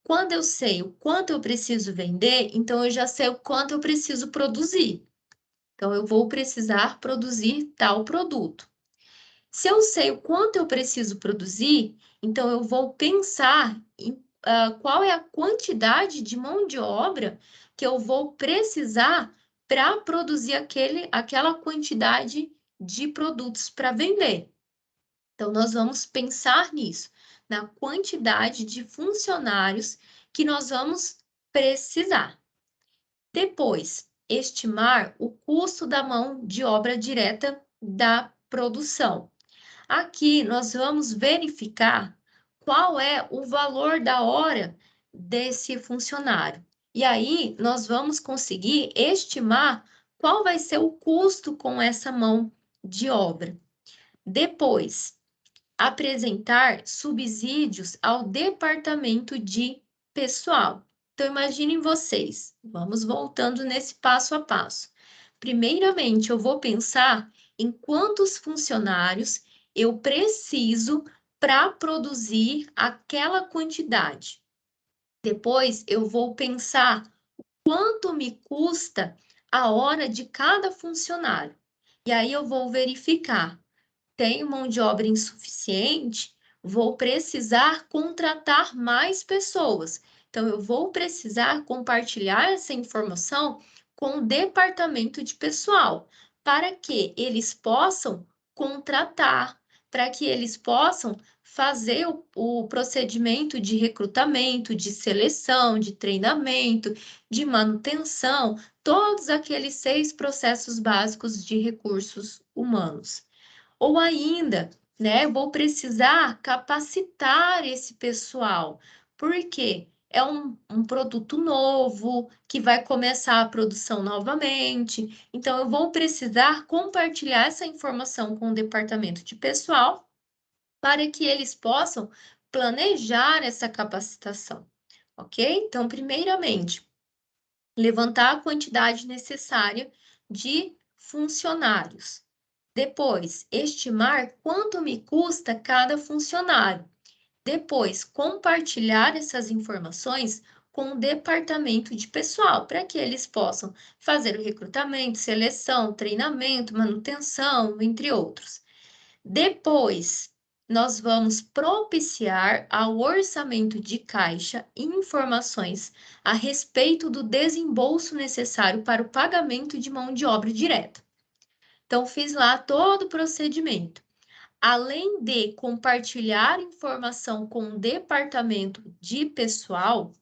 Quando eu sei o quanto eu preciso vender, então eu já sei o quanto eu preciso produzir. Então, eu vou precisar produzir tal produto. Se eu sei o quanto eu preciso produzir, então eu vou pensar em qual é a quantidade de mão de obra que eu vou precisar para produzir aquela quantidade de produtos para vender. Então, nós vamos pensar nisso, na quantidade de funcionários que nós vamos precisar. Depois, estimar o custo da mão de obra direta da produção. Aqui nós vamos verificar qual é o valor da hora desse funcionário. E aí nós vamos conseguir estimar qual vai ser o custo com essa mão de obra. Depois, apresentar subsídios ao departamento de pessoal. Então, imaginem vocês, vamos voltando nesse passo a passo. Primeiramente, eu vou pensar em quantos funcionários eu preciso para produzir aquela quantidade. Depois, eu vou pensar quanto me custa a hora de cada funcionário. E aí eu vou verificar, tenho mão de obra insuficiente, vou precisar contratar mais pessoas. Então, eu vou precisar compartilhar essa informação com o departamento de pessoal, para que eles possam contratar, para que eles possam fazer o procedimento de recrutamento, de seleção, de treinamento, de manutenção, todos aqueles 6 processos básicos de recursos humanos. Ou ainda, né, vou precisar capacitar esse pessoal, porque é um produto novo que vai começar a produção novamente. Então, eu vou precisar compartilhar essa informação com o departamento de pessoal para que eles possam planejar essa capacitação, ok? Então, primeiramente, levantar a quantidade necessária de funcionários. Depois, estimar quanto me custa cada funcionário. Depois, compartilhar essas informações com o departamento de pessoal, para que eles possam fazer o recrutamento, seleção, treinamento, manutenção, entre outros. Depois, nós vamos propiciar ao orçamento de caixa informações a respeito do desembolso necessário para o pagamento de mão de obra direta. Então, fiz lá todo o procedimento. Além de compartilhar informação com o departamento de pessoal,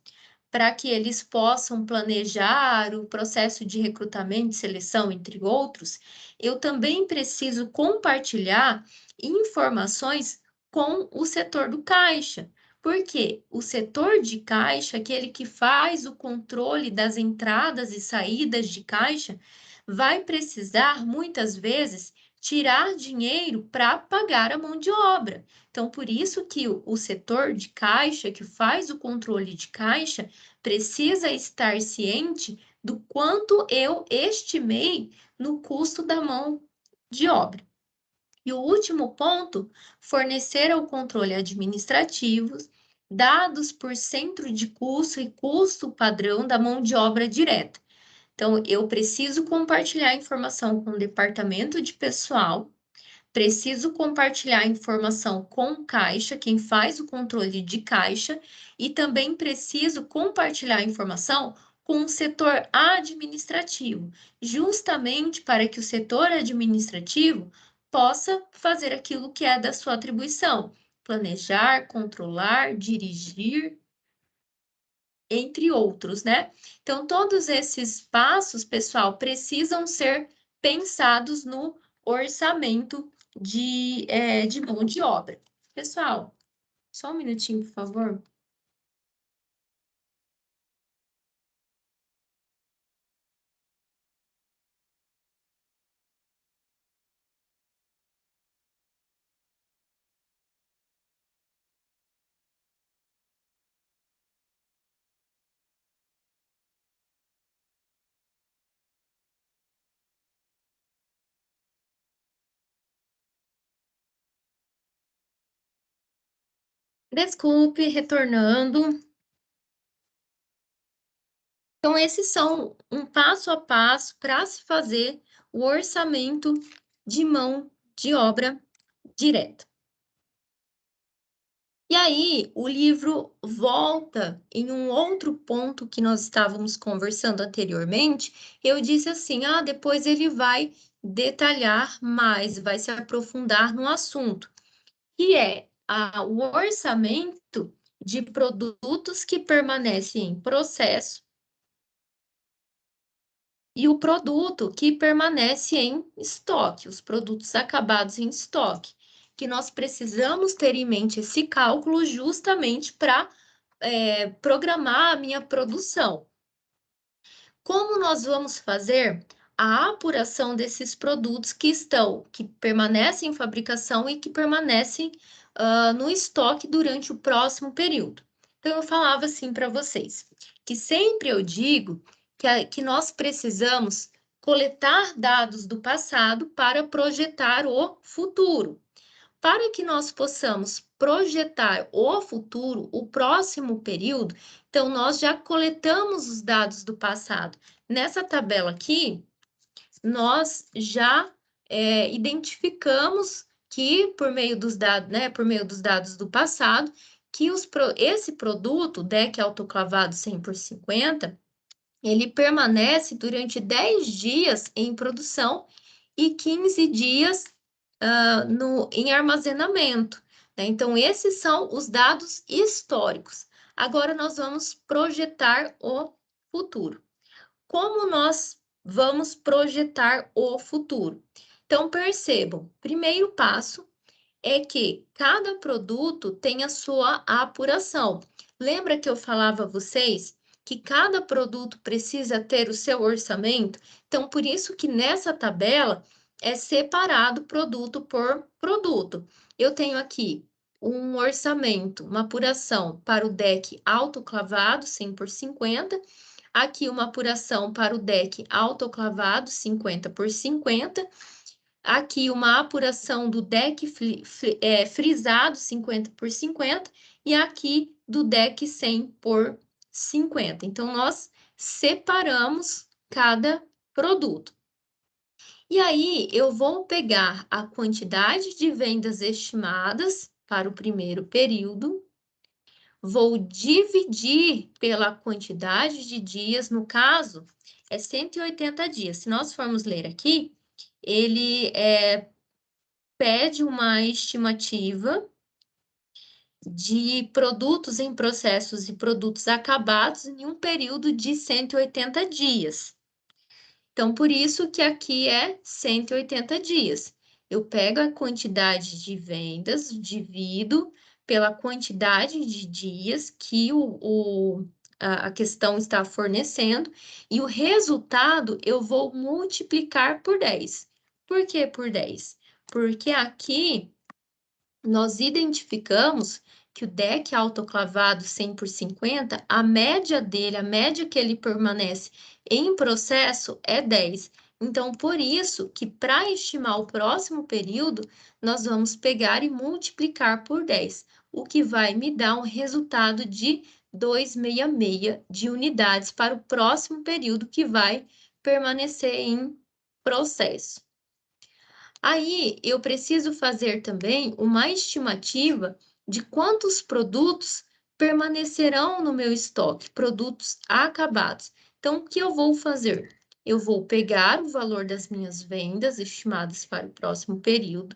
para que eles possam planejar o processo de recrutamento, seleção, entre outros, eu também preciso compartilhar informações com o setor do caixa. Porque o setor de caixa, aquele que faz o controle das entradas e saídas de caixa, vai precisar muitas vezes tirar dinheiro para pagar a mão de obra. Então, por isso que o setor de caixa, que faz o controle de caixa, precisa estar ciente do quanto eu estimei no custo da mão de obra. E o último ponto, fornecer ao controle administrativo dados por centro de custo e custo padrão da mão de obra direta. Então, eu preciso compartilhar informação com o departamento de pessoal, preciso compartilhar informação com o caixa, quem faz o controle de caixa, e também preciso compartilhar informação com o setor administrativo, justamente para que o setor administrativo possa fazer aquilo que é da sua atribuição: planejar, controlar, dirigir, entre outros, né? Então, todos esses passos, pessoal, precisam ser pensados no orçamento de mão de obra. Pessoal, só um minutinho, por favor. Desculpe, retornando. Então, esses são um passo a passo para se fazer o orçamento de mão de obra direta. E aí, o livro volta em um outro ponto que nós estávamos conversando anteriormente. Eu disse assim: depois ele vai detalhar mais, vai se aprofundar no assunto, que é o orçamento de produtos que permanecem em processo e o produto que permanece em estoque, os produtos acabados em estoque, que nós precisamos ter em mente esse cálculo justamente para programar a minha produção. Como nós vamos fazer a apuração desses produtos que permanecem em fabricação e que permanecem no estoque durante o próximo período? Então, eu falava assim para vocês, que sempre eu digo que nós precisamos coletar dados do passado para projetar o futuro. Para que nós possamos projetar o futuro, o próximo período, então nós já coletamos os dados do passado. Nessa tabela aqui, nós já identificamos que, por meio dos dados, né, por meio dos dados do passado, que esse produto, deck autoclavado 100 por 50, ele permanece durante 10 dias em produção e 15 dias em armazenamento, né? Então, esses são os dados históricos. Agora, nós vamos projetar o futuro. Como nós vamos projetar o futuro? Então, percebam, primeiro passo é que cada produto tem a sua apuração. Lembra que eu falava a vocês que cada produto precisa ter o seu orçamento? Então, por isso que nessa tabela é separado produto por produto. Eu tenho aqui um orçamento, uma apuração para o deck autoclavado 100 por 50, aqui uma apuração para o deck autoclavado 50 por 50, aqui uma apuração do deck frisado 50 por 50 e aqui do deck 100 por 50. Então, nós separamos cada produto. E aí, eu vou pegar a quantidade de vendas estimadas para o primeiro período, vou dividir pela quantidade de dias, no caso, é 180 dias. Se nós formos ler aqui, ele pede uma estimativa de produtos em processos e produtos acabados em um período de 180 dias. Então, por isso que aqui é 180 dias. Eu pego a quantidade de vendas, divido pela quantidade de dias que a questão está fornecendo, e o resultado eu vou multiplicar por 10. Por que por 10? Porque aqui nós identificamos que o deck autoclavado 100 por 50, a média dele, a média que ele permanece em processo é 10. Então, por isso que para estimar o próximo período, nós vamos pegar e multiplicar por 10, o que vai me dar um resultado de 266 de unidades para o próximo período que vai permanecer em processo. Aí, eu preciso fazer também uma estimativa de quantos produtos permanecerão no meu estoque, produtos acabados. Então, o que eu vou fazer? Eu vou pegar o valor das minhas vendas estimadas para o próximo período,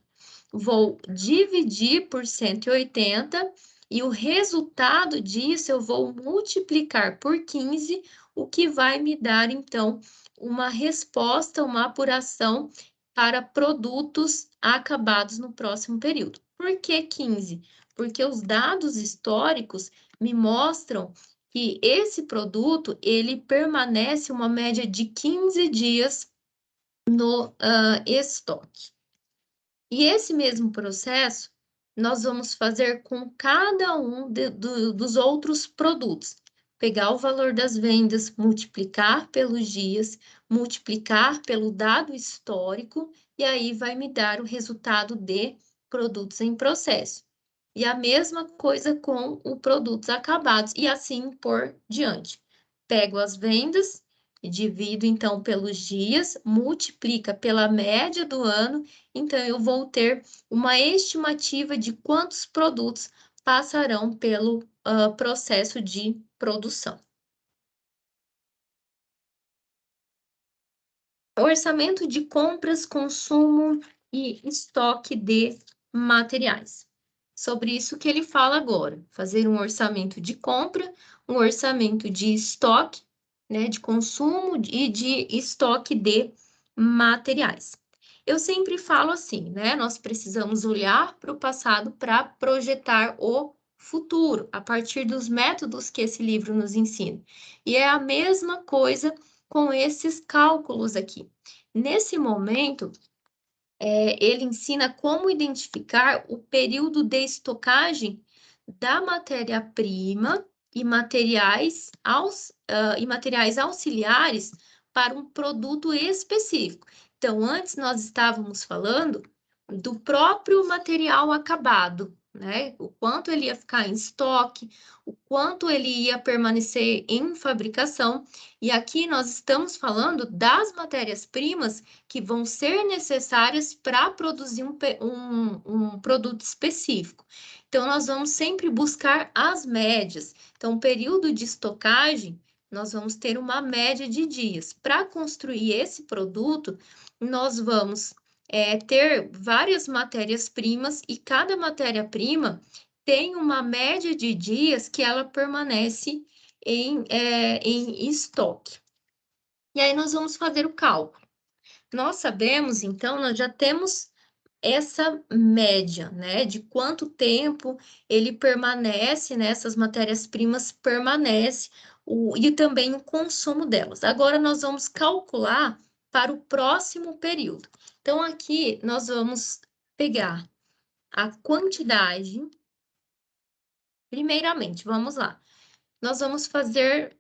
vou dividir por 180 e o resultado disso eu vou multiplicar por 15, o que vai me dar, então, uma resposta, uma apuração para produtos acabados no próximo período. Por que 15? Porque os dados históricos me mostram que esse produto, ele permanece uma média de 15 dias no estoque. E esse mesmo processo, nós vamos fazer com cada um dos outros produtos. Pegar o valor das vendas, multiplicar pelos dias, multiplicar pelo dado histórico, e aí vai me dar o resultado de produtos em processo. E a mesma coisa com os produtos acabados, e assim por diante. Pego as vendas, divido então pelos dias, multiplica pela média do ano, então eu vou ter uma estimativa de quantos produtos passarão pelo processo de produção. Orçamento de compras, consumo e estoque de materiais. Sobre isso que ele fala agora, fazer um orçamento de compra, um orçamento de estoque, né, de consumo e de estoque de materiais. Eu sempre falo assim, né, nós precisamos olhar para o passado para projetar o futuro, a partir dos métodos que esse livro nos ensina. E é a mesma coisa com esses cálculos aqui. Nesse momento, ele ensina como identificar o período de estocagem da matéria-prima e materiais auxiliares para um produto específico. Então, antes nós estávamos falando do próprio material acabado, né? O quanto ele ia ficar em estoque, o quanto ele ia permanecer em fabricação. E aqui nós estamos falando das matérias-primas que vão ser necessárias para produzir um produto específico. Então, nós vamos sempre buscar as médias. Então, o período de estocagem, nós vamos ter uma média de dias. Para construir esse produto, nós vamos ter várias matérias-primas e cada matéria-prima tem uma média de dias que ela permanece em estoque. E aí nós vamos fazer o cálculo. Nós sabemos, então, nós já temos essa média, né, de quanto tempo ele permanece, né, essas matérias-primas permanecem, e também o consumo delas. Agora, nós vamos calcular para o próximo período. Então, aqui, nós vamos pegar a quantidade. Primeiramente, vamos lá. Nós vamos fazer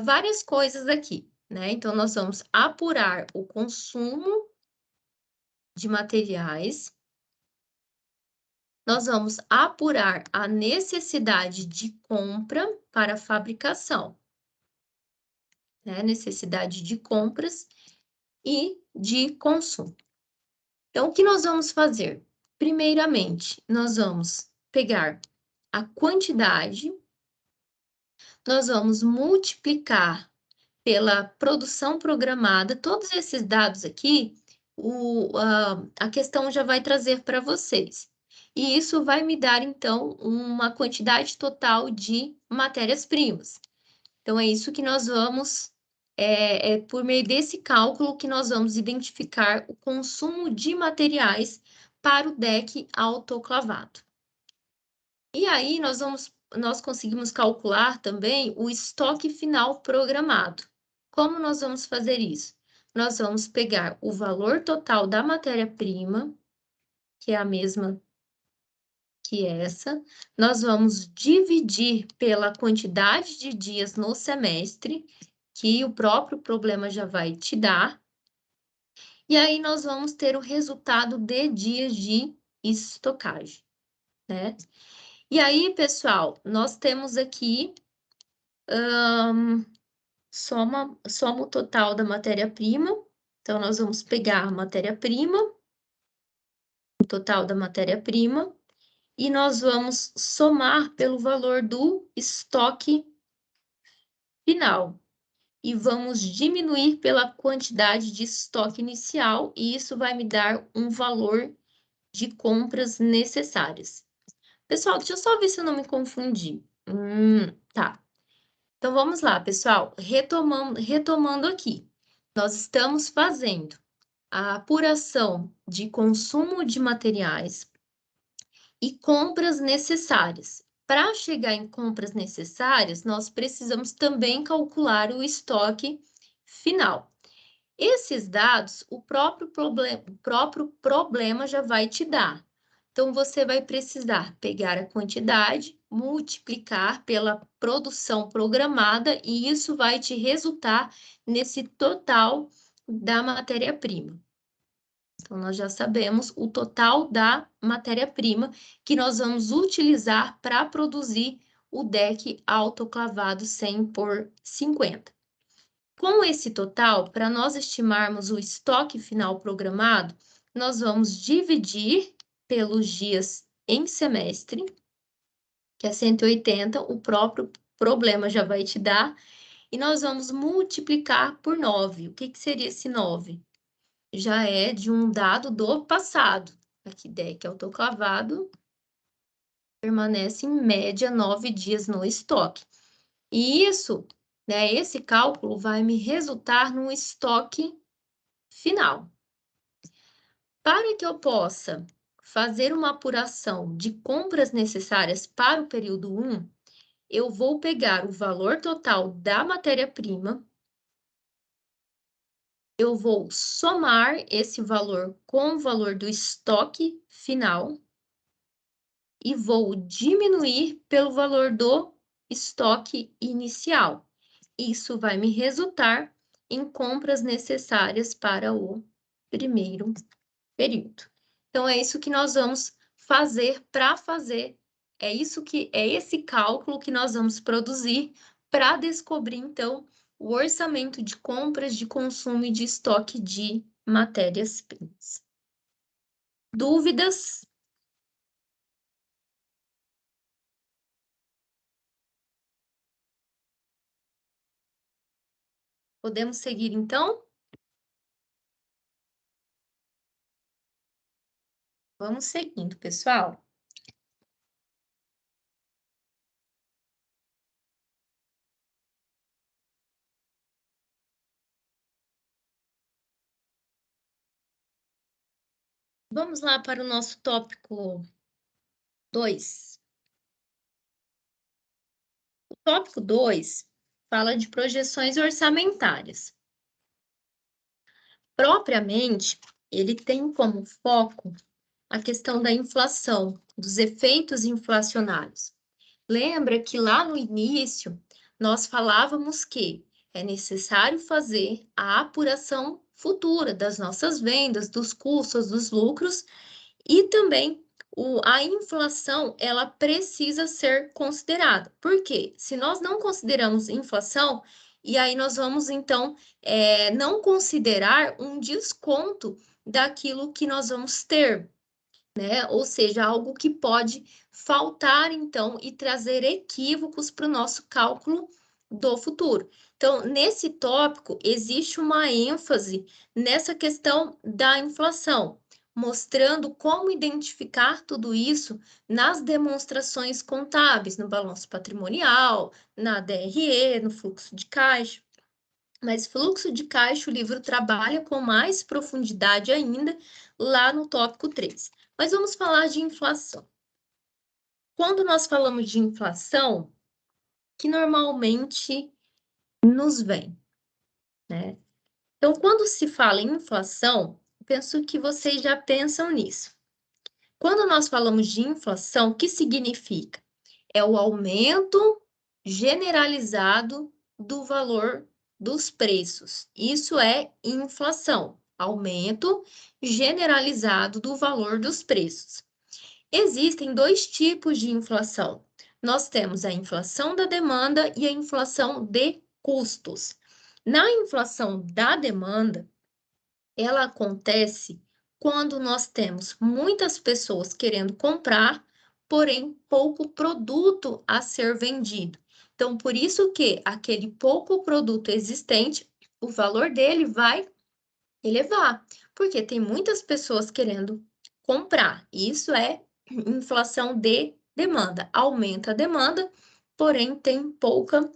várias coisas aqui, né? Então, nós vamos apurar o consumo de materiais. Nós vamos apurar a necessidade de compra para a fabricação, né? Necessidade de compras e de consumo. Então, o que nós vamos fazer? Primeiramente, nós vamos pegar a quantidade, nós vamos multiplicar pela produção programada. Todos esses dados aqui, a questão já vai trazer para vocês. E isso vai me dar, então, uma quantidade total de matérias-primas. Então, é isso que nós vamos, por meio desse cálculo que nós vamos identificar o consumo de materiais para o deck autoclavado. E aí, nós conseguimos calcular também o estoque final programado. Como nós vamos fazer isso? Nós vamos pegar o valor total da matéria-prima, que é a mesma que essa, nós vamos dividir pela quantidade de dias no semestre, que o próprio problema já vai te dar, e aí nós vamos ter o resultado de dias de estocagem, né? E aí, pessoal, nós temos aqui soma o total da matéria-prima. Então, nós vamos pegar a matéria-prima, o total da matéria-prima, e nós vamos somar pelo valor do estoque final. E vamos diminuir pela quantidade de estoque inicial, e isso vai me dar um valor de compras necessárias. Pessoal, deixa eu só ver se eu não me confundi. Tá. Então, vamos lá, pessoal. Retomando aqui. Nós estamos fazendo a apuração de consumo de materiais e compras necessárias. Para chegar em compras necessárias, nós precisamos também calcular o estoque final. Esses dados, o próprio problema já vai te dar. Então, você vai precisar pegar a quantidade, multiplicar pela produção programada, e isso vai te resultar nesse total da matéria-prima. Então, nós já sabemos o total da matéria-prima que nós vamos utilizar para produzir o deck autoclavado 100 por 50. Com esse total, para nós estimarmos o estoque final programado, nós vamos dividir pelos dias em semestre, que é 180, o próprio problema já vai te dar, e nós vamos multiplicar por 9. O que seria esse 9? Já é de um dado do passado. Aqui, deck autoclavado permanece em média 9 dias no estoque. E isso, né, esse cálculo vai me resultar no estoque final. Para que eu possa fazer uma apuração de compras necessárias para o período 1, eu vou pegar o valor total da matéria-prima, eu vou somar esse valor com o valor do estoque final e vou diminuir pelo valor do estoque inicial. Isso vai me resultar em compras necessárias para o primeiro período. Então, é isso que nós vamos fazer para fazer, é esse cálculo que nós vamos produzir para descobrir, então, o orçamento de compras, de consumo e de estoque de matérias-primas. Dúvidas? Podemos seguir, então? Vamos seguindo, pessoal. Vamos lá para o nosso tópico 2. O tópico 2 fala de projeções orçamentárias. Propriamente, ele tem como foco a questão da inflação, dos efeitos inflacionários. Lembra que lá no início nós falávamos que é necessário fazer a apuração futura das nossas vendas, dos custos, dos lucros e também a inflação, ela precisa ser considerada. Por quê? Se nós não consideramos inflação, e aí nós vamos, então, não considerar um desconto daquilo que nós vamos ter, né? Ou seja, algo que pode faltar, então, e trazer equívocos para o nosso cálculo do futuro. Então, nesse tópico, existe uma ênfase nessa questão da inflação, mostrando como identificar tudo isso nas demonstrações contábeis, no balanço patrimonial, na DRE, no fluxo de caixa. Mas fluxo de caixa, o livro trabalha com mais profundidade ainda lá no tópico 3. Mas vamos falar de inflação. Quando nós falamos de inflação, que normalmente nos vem, né? Então, quando se fala em inflação, penso que vocês já pensam nisso. Quando nós falamos de inflação, o que significa? É o aumento generalizado do valor dos preços. Isso é inflação, aumento generalizado do valor dos preços. Existem dois tipos de inflação. Nós temos a inflação da demanda e a inflação de custos. Na inflação da demanda, ela acontece quando nós temos muitas pessoas querendo comprar, porém pouco produto a ser vendido. Então, por isso que aquele pouco produto existente, o valor dele vai elevar, porque tem muitas pessoas querendo comprar. Isso é inflação de demanda. Aumenta a demanda, porém tem pouca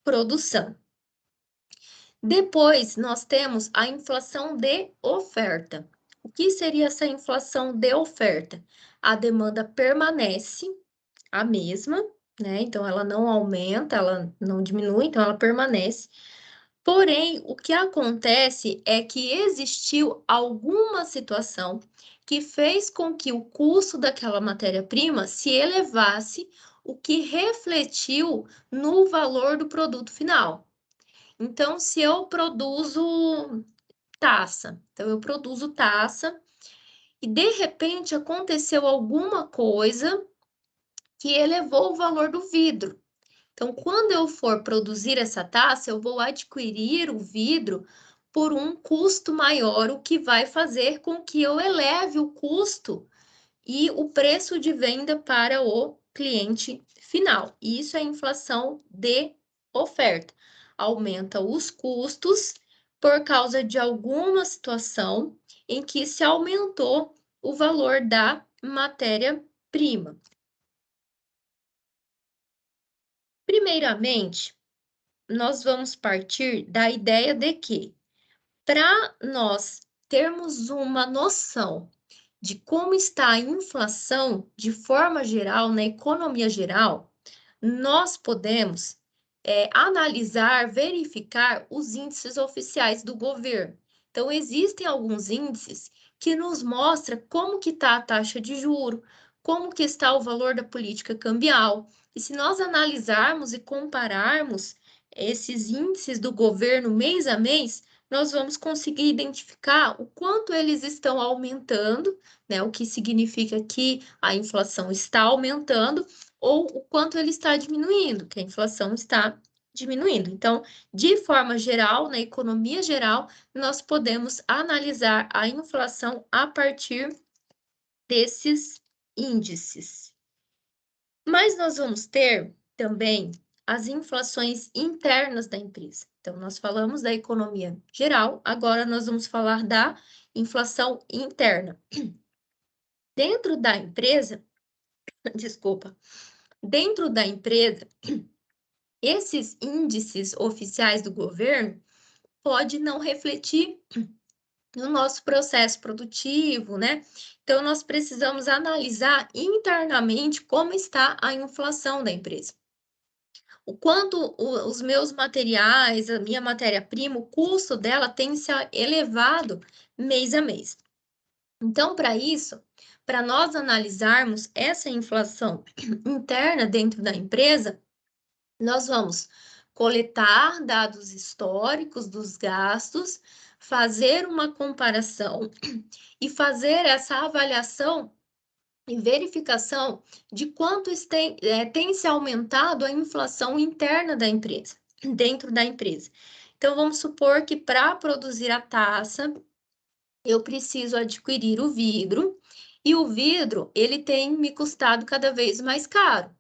produção. Depois, nós temos a inflação de oferta. O que seria essa inflação de oferta? A demanda permanece a mesma, né? Então, ela não aumenta, ela não diminui, então ela permanece. Porém, o que acontece é que existiu alguma situação que fez com que o custo daquela matéria-prima se elevasse, o que refletiu no valor do produto final. Então, se eu produzo taça, então eu produzo taça e de repente aconteceu alguma coisa que elevou o valor do vidro. Então, quando eu for produzir essa taça, eu vou adquirir o vidro por um custo maior, o que vai fazer com que eu eleve o custo e o preço de venda para o cliente final. Isso é inflação de oferta. Aumenta os custos por causa de alguma situação em que se aumentou o valor da matéria-prima. Primeiramente, nós vamos partir da ideia de que, para nós termos uma noção de como está a inflação de forma geral, na economia geral, nós podemos analisar, verificar os índices oficiais do governo. Então, existem alguns índices que nos mostram como que está a taxa de juro, como que está o valor da política cambial. E se nós analisarmos e compararmos esses índices do governo mês a mês, nós vamos conseguir identificar o quanto eles estão aumentando, né? O que significa que a inflação está aumentando, ou o quanto ele está diminuindo, que a inflação está diminuindo. Então, de forma geral, na economia geral, nós podemos analisar a inflação a partir desses índices. Mas nós vamos ter também as inflações internas da empresa. Então, nós falamos da economia geral, agora nós vamos falar da inflação interna. Dentro da empresa, desculpa, dentro da empresa, esses índices oficiais do governo pode não refletir no nosso processo produtivo, né? Então, nós precisamos analisar internamente como está a inflação da empresa. O quanto os meus materiais, a minha matéria-prima, o custo dela tem se elevado mês a mês. Então, para isso, para nós analisarmos essa inflação interna dentro da empresa, nós vamos coletar dados históricos dos gastos, fazer uma comparação e fazer essa avaliação e verificação de quanto tem se aumentado a inflação interna da empresa, dentro da empresa. Então, vamos supor que para produzir a taça, eu preciso adquirir o vidro, e o vidro, ele tem me custado cada vez mais caro.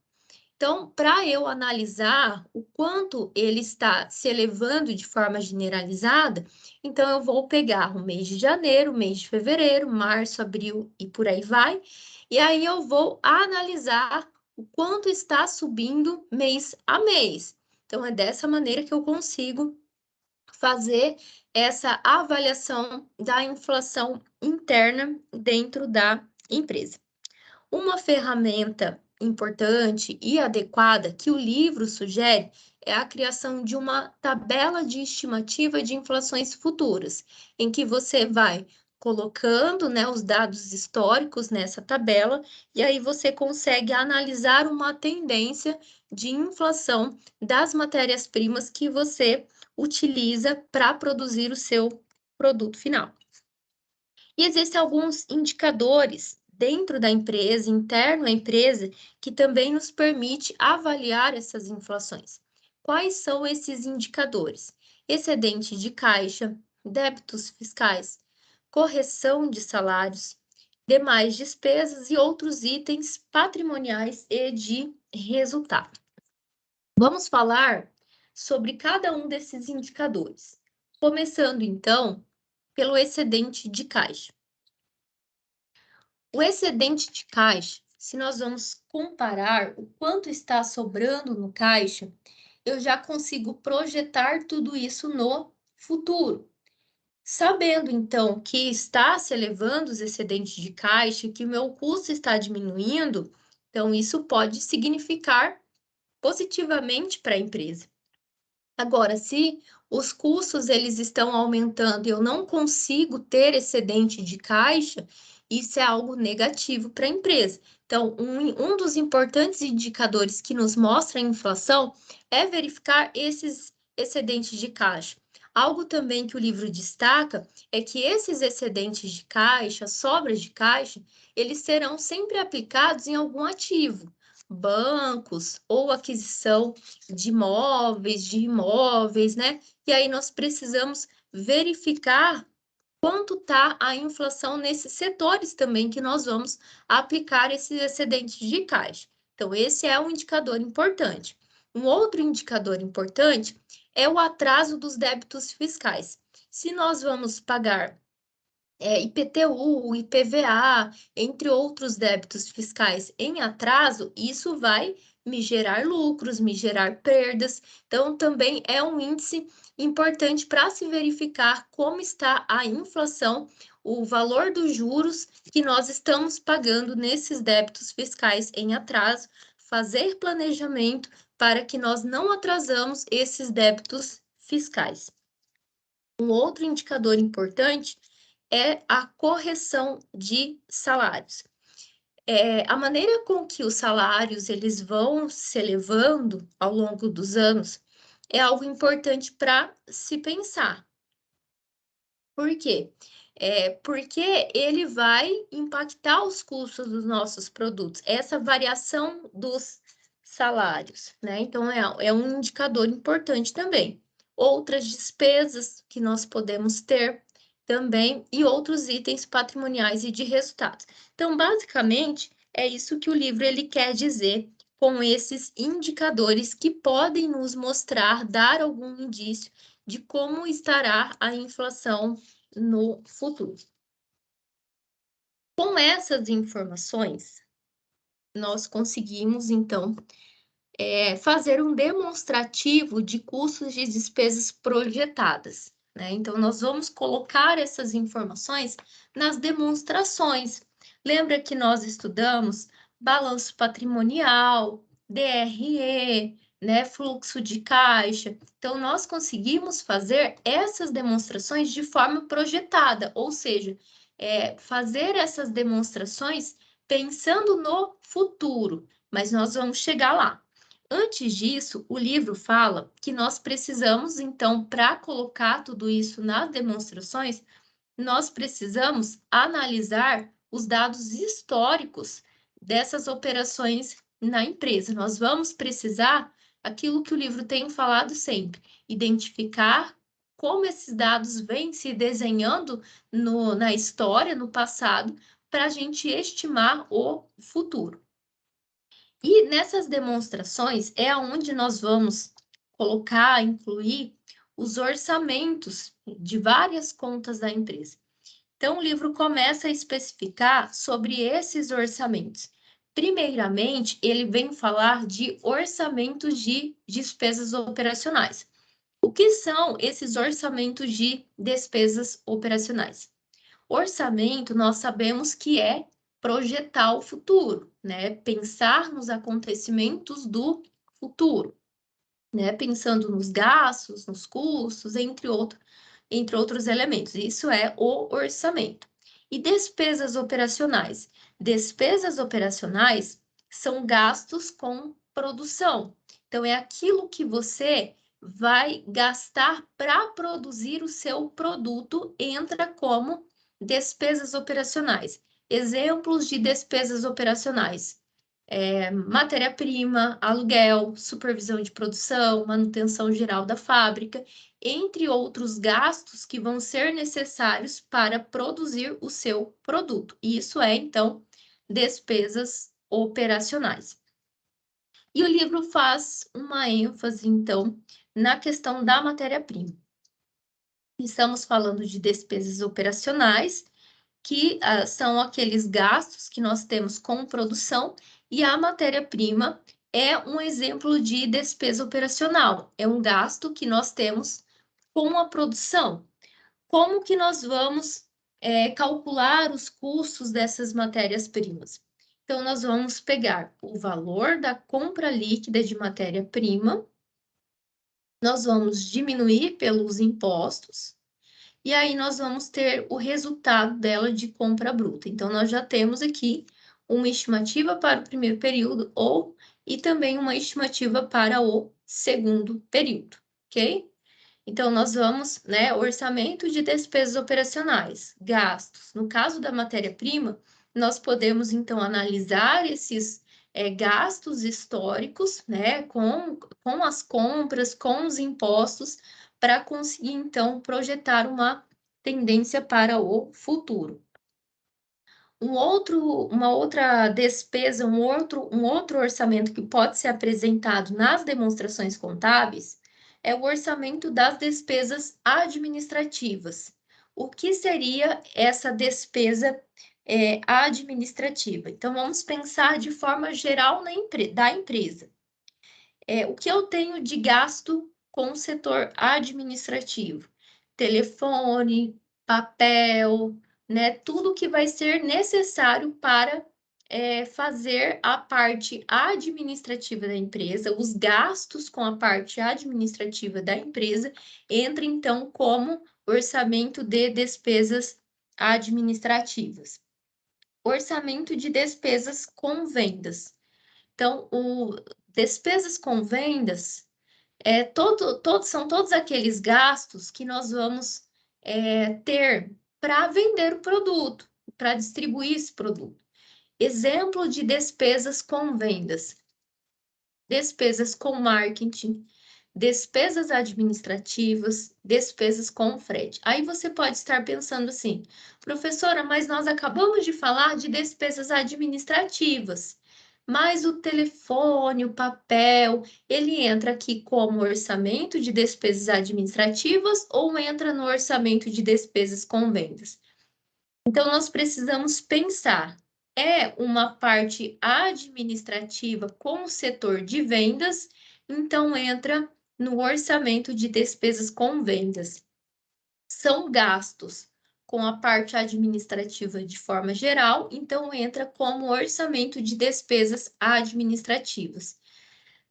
Então, para eu analisar o quanto ele está se elevando de forma generalizada, então eu vou pegar o mês de janeiro, mês de fevereiro, março, abril e por aí vai, e aí eu vou analisar o quanto está subindo mês a mês. Então, é dessa maneira que eu consigo fazer essa avaliação da inflação interna dentro da empresa. Uma ferramenta importante e adequada que o livro sugere é a criação de uma tabela de estimativa de inflações futuras, em que você vai colocando, né, os dados históricos nessa tabela, e aí você consegue analisar uma tendência de inflação das matérias-primas que você utiliza para produzir o seu produto final. E existem alguns indicadores dentro da empresa, interno à empresa, que também nos permite avaliar essas inflações. Quais são esses indicadores? Excedente de caixa, débitos fiscais, correção de salários, demais despesas e outros itens patrimoniais e de resultado. Vamos falar sobre cada um desses indicadores, começando então pelo excedente de caixa. O excedente de caixa, se nós vamos comparar o quanto está sobrando no caixa, eu já consigo projetar tudo isso no futuro. Sabendo, então, que está se elevando os excedentes de caixa, que o meu custo está diminuindo, então isso pode significar positivamente para a empresa. Agora, se os custos eles estão aumentando e eu não consigo ter excedente de caixa, isso é algo negativo para a empresa. Então, um dos importantes indicadores que nos mostra a inflação é verificar esses excedentes de caixa. Algo também que o livro destaca é que esses excedentes de caixa, sobras de caixa, eles serão sempre aplicados em algum ativo, bancos ou aquisição de imóveis, né? E aí nós precisamos verificar quanto está a inflação nesses setores também que nós vamos aplicar esses excedentes de caixa. Então, esse é um indicador importante. Um outro indicador importante é o atraso dos débitos fiscais. Se nós vamos pagar IPTU, IPVA, entre outros débitos fiscais em atraso, isso vai me gerar lucros, me gerar perdas. Então, também é um índice importante para se verificar como está a inflação, o valor dos juros que nós estamos pagando nesses débitos fiscais em atraso, fazer planejamento para que nós não atrasamos esses débitos fiscais. Um outro indicador importante é a correção de salários. A maneira com que os salários eles vão se elevando ao longo dos anos é algo importante para se pensar. Por quê? Porque ele vai impactar os custos dos nossos produtos, essa variação dos salários, né? Então, é um indicador importante também. Outras despesas que nós podemos ter também e outros itens patrimoniais e de resultados. Então, basicamente, é isso que o livro ele quer dizer com esses indicadores que podem nos mostrar, dar algum indício de como estará a inflação no futuro. Com essas informações, nós conseguimos, então, fazer um demonstrativo de custos de despesas projetadas, né? Então, nós vamos colocar essas informações nas demonstrações. Lembra que nós estudamos balanço patrimonial, DRE, né, fluxo de caixa. Então, nós conseguimos fazer essas demonstrações de forma projetada, ou seja, fazer essas demonstrações pensando no futuro, mas nós vamos chegar lá. Antes disso, o livro fala que nós precisamos, então, para colocar tudo isso nas demonstrações, nós precisamos analisar os dados históricos dessas operações na empresa. Nós vamos precisar, aquilo que o livro tem falado sempre, identificar como esses dados vêm se desenhando na história, no passado, para a gente estimar o futuro. E nessas demonstrações é onde nós vamos colocar, incluir os orçamentos de várias contas da empresa. Então, o livro começa a especificar sobre esses orçamentos. Primeiramente, ele vem falar de orçamentos de despesas operacionais. O que são esses orçamentos de despesas operacionais? Orçamento, nós sabemos que é projetar o futuro, né? Pensar nos acontecimentos do futuro, né? Pensando nos gastos, nos custos, entre outros elementos. Isso é o orçamento. E despesas operacionais? Despesas operacionais são gastos com produção. Então, é aquilo que você vai gastar para produzir o seu produto, entra como despesas operacionais. Exemplos de despesas operacionais: matéria-prima, aluguel, supervisão de produção, manutenção geral da fábrica, entre outros gastos que vão ser necessários para produzir o seu produto. Isso é, então, despesas operacionais. E o livro faz uma ênfase, então, na questão da matéria-prima. Estamos falando de despesas operacionais, que são aqueles gastos que nós temos com produção, e a matéria-prima é um exemplo de despesa operacional, é um gasto que nós temos com a produção. Como que nós vamos calcular os custos dessas matérias-primas? Então, nós vamos pegar o valor da compra líquida de matéria-prima, nós vamos diminuir pelos impostos, e aí nós vamos ter o resultado dela de compra bruta. Então, nós já temos aqui uma estimativa para o primeiro período e também uma estimativa para o segundo período, ok? Então, nós vamos, né, orçamento de despesas operacionais, gastos. No caso da matéria-prima, nós podemos, então, analisar esses gastos históricos, né, com as compras, com os impostos, para conseguir, então, projetar uma tendência para o futuro. Uma outra despesa, um outro orçamento que pode ser apresentado nas demonstrações contábeis é o orçamento das despesas administrativas. O que seria essa despesa administrativa? Então, vamos pensar de forma geral da empresa. O que eu tenho de gasto com o setor administrativo? Telefone, papel, né? Tudo que vai ser necessário para fazer a parte administrativa da empresa, os gastos com a parte administrativa da empresa, entra então como orçamento de despesas administrativas. orçamento de despesas com vendas. Então, despesas com vendas são todos aqueles gastos que nós vamos ter para vender o produto, para distribuir esse produto. Exemplo de despesas com vendas: despesas com marketing, despesas administrativas, despesas com frete. Aí você pode estar pensando assim, professora, mas nós acabamos de falar de despesas administrativas, mas o telefone, o papel, ele entra aqui como orçamento de despesas administrativas ou entra no orçamento de despesas com vendas? Então, nós precisamos pensar, é uma parte administrativa com o setor de vendas, então entra no orçamento de despesas com vendas. São gastos com a parte administrativa de forma geral, então entra como orçamento de despesas administrativas.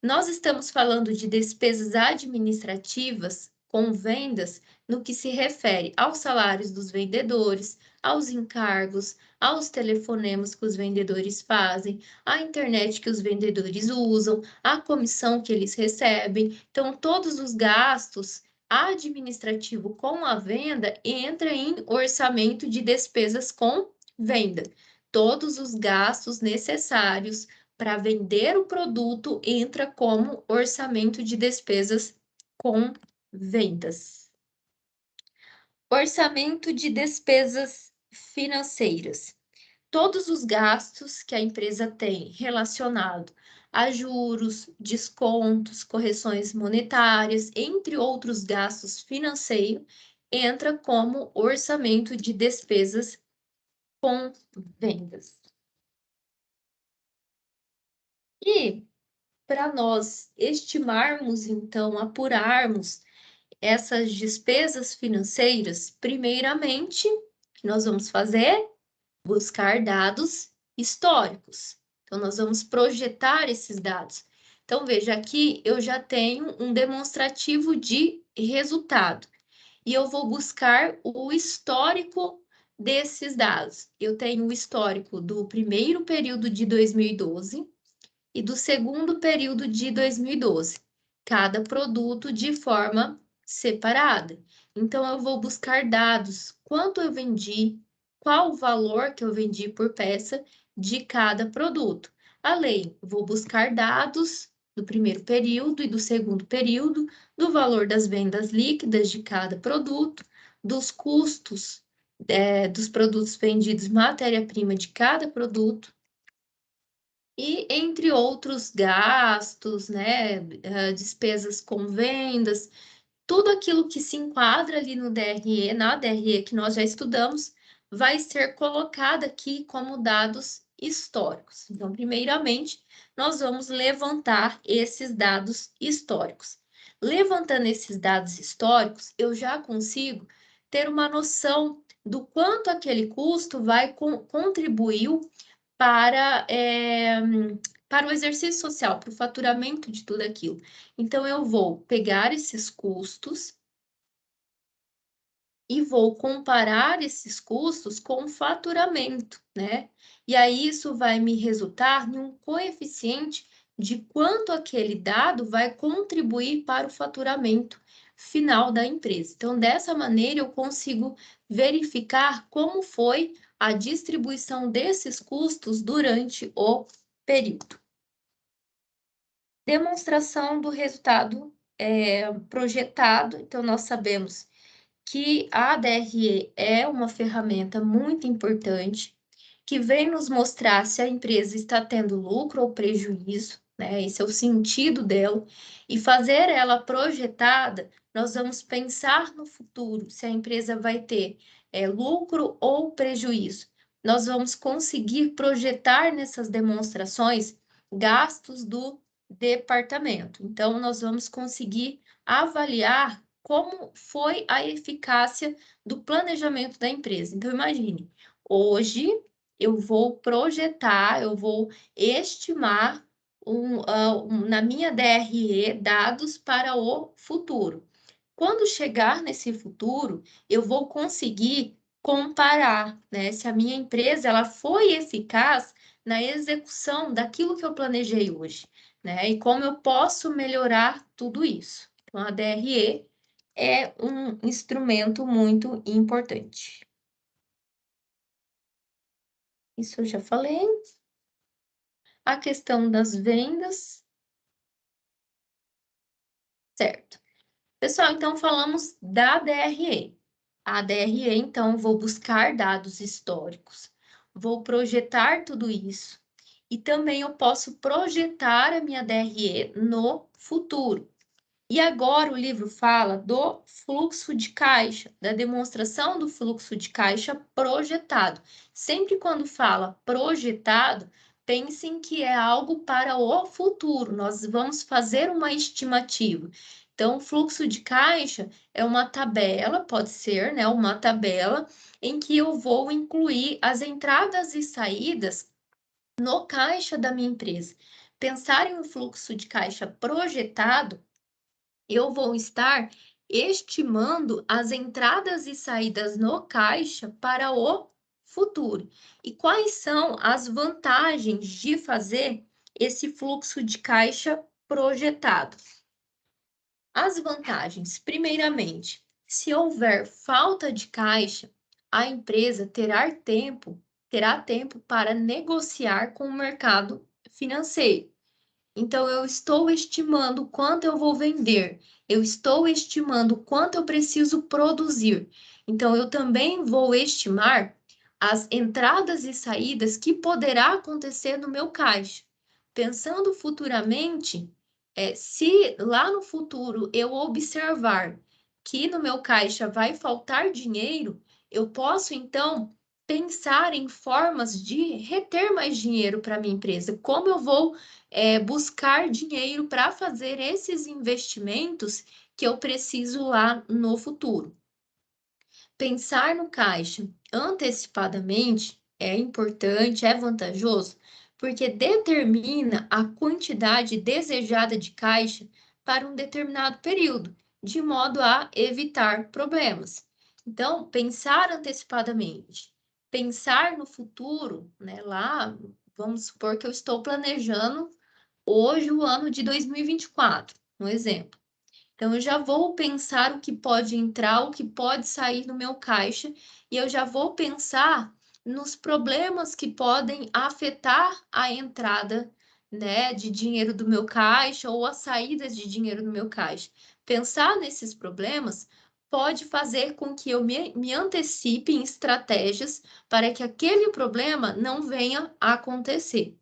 Nós estamos falando de despesas administrativas com vendas no que se refere aos salários dos vendedores, aos encargos, aos telefonemas que os vendedores fazem, à internet que os vendedores usam, à comissão que eles recebem. Então, todos os gastos administrativos com a venda entra em orçamento de despesas com venda. Todos os gastos necessários para vender o produto entra como orçamento de despesas com vendas. Orçamento de despesas financeiras. Todos os gastos que a empresa tem relacionado a juros, descontos, correções monetárias, entre outros gastos financeiros, entra como orçamento de despesas com vendas. E para nós estimarmos, então, apurarmos essas despesas financeiras, primeiramente, o que nós vamos fazer? Buscar dados históricos. Então, nós vamos projetar esses dados. Então, veja, aqui eu já tenho um demonstrativo de resultado. E eu vou buscar o histórico desses dados. Eu tenho o histórico do primeiro período de 2012 e do segundo período de 2012, cada produto de forma separada. Então, eu vou buscar dados, quanto eu vendi, qual o valor que eu vendi por peça de cada produto. Além, vou buscar dados do primeiro período e do segundo período, do valor das vendas líquidas de cada produto, dos custos dos produtos vendidos, matéria-prima de cada produto, e entre outros gastos, né, despesas com vendas, tudo aquilo que se enquadra ali no DRE, na DRE que nós já estudamos, vai ser colocado aqui como dados históricos. Então, primeiramente, nós vamos levantar esses dados históricos. Levantando esses dados históricos, eu já consigo ter uma noção do quanto aquele custo vai contribuir para, para o exercício social, para o faturamento de tudo aquilo. Então, eu vou pegar esses custos e vou comparar esses custos com o faturamento, né? E aí isso vai me resultar em um coeficiente de quanto aquele dado vai contribuir para o faturamento final da empresa. Então, dessa maneira, eu consigo verificar como foi a distribuição desses custos durante o período. Demonstração do resultado projetado. Então, nós sabemos que a ADRE é uma ferramenta muito importante, que vem nos mostrar se a empresa está tendo lucro ou prejuízo, né? Esse é o sentido dela. E fazer ela projetada, nós vamos pensar no futuro, se a empresa vai ter lucro ou prejuízo. Nós vamos conseguir projetar nessas demonstrações gastos do departamento. Então, nós vamos conseguir avaliar como foi a eficácia do planejamento da empresa. Então, imagine, hoje eu vou projetar, eu vou estimar na minha DRE dados para o futuro. Quando chegar nesse futuro, eu vou conseguir comparar, né, se a minha empresa ela foi eficaz na execução daquilo que eu planejei hoje, né, e como eu posso melhorar tudo isso. Então, a DRE é um instrumento muito importante. Isso eu já falei. A questão das vendas, certo. Pessoal, então falamos da DRE. A DRE, então, vou buscar dados históricos, vou projetar tudo isso, e também eu posso projetar a minha DRE no futuro. E agora o livro fala do fluxo de caixa, da demonstração do fluxo de caixa projetado. Sempre quando fala projetado, pensem que é algo para o futuro, nós vamos fazer uma estimativa. Então, o fluxo de caixa é uma tabela, pode ser, né, uma tabela em que eu vou incluir as entradas e saídas no caixa da minha empresa. Pensar em um fluxo de caixa projetado, eu vou estar estimando as entradas e saídas no caixa para o futuro. E quais são as vantagens de fazer esse fluxo de caixa projetado? As vantagens, primeiramente, se houver falta de caixa, a empresa terá tempo para negociar com o mercado financeiro. Então, eu estou estimando quanto eu vou vender, eu estou estimando quanto eu preciso produzir. Então, eu também vou estimar as entradas e saídas que poderá acontecer no meu caixa. Pensando futuramente, se lá no futuro eu observar que no meu caixa vai faltar dinheiro, eu posso então pensar em formas de reter mais dinheiro para minha empresa. Como eu vou buscar dinheiro para fazer esses investimentos que eu preciso lá no futuro. Pensar no caixa antecipadamente é importante, é vantajoso, porque determina a quantidade desejada de caixa para um determinado período, de modo a evitar problemas. Então, pensar antecipadamente, pensar no futuro, né, lá, vamos supor que eu estou planejando hoje o ano de 2024, um exemplo. Então, eu já vou pensar o que pode entrar, o que pode sair no meu caixa, e eu já vou pensar nos problemas que podem afetar a entrada, né, de dinheiro do meu caixa ou as saídas de dinheiro do meu caixa. Pensar nesses problemas pode fazer com que eu me antecipe em estratégias para que aquele problema não venha a acontecer.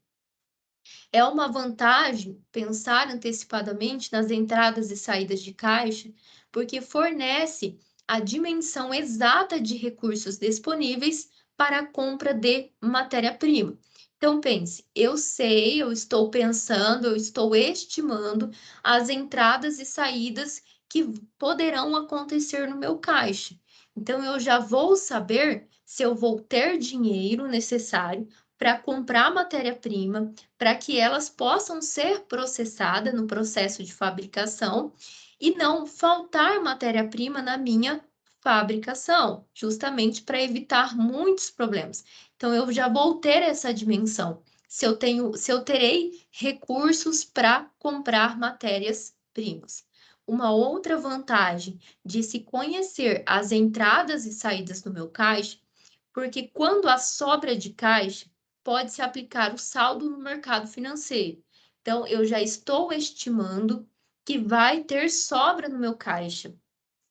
É uma vantagem pensar antecipadamente nas entradas e saídas de caixa, porque fornece a dimensão exata de recursos disponíveis para a compra de matéria-prima. Então, pense, eu sei, eu estou pensando, eu estou estimando as entradas e saídas que poderão acontecer no meu caixa. Então, eu já vou saber se eu vou ter dinheiro necessário para comprar matéria-prima, para que elas possam ser processadas no processo de fabricação e não faltar matéria-prima na minha fabricação, justamente para evitar muitos problemas. Então, eu já vou ter essa dimensão. Se eu terei recursos para comprar matérias-primas. Uma outra vantagem de se conhecer as entradas e saídas do meu caixa, porque quando há sobra de caixa, pode-se aplicar o saldo no mercado financeiro. Então, eu já estou estimando que vai ter sobra no meu caixa.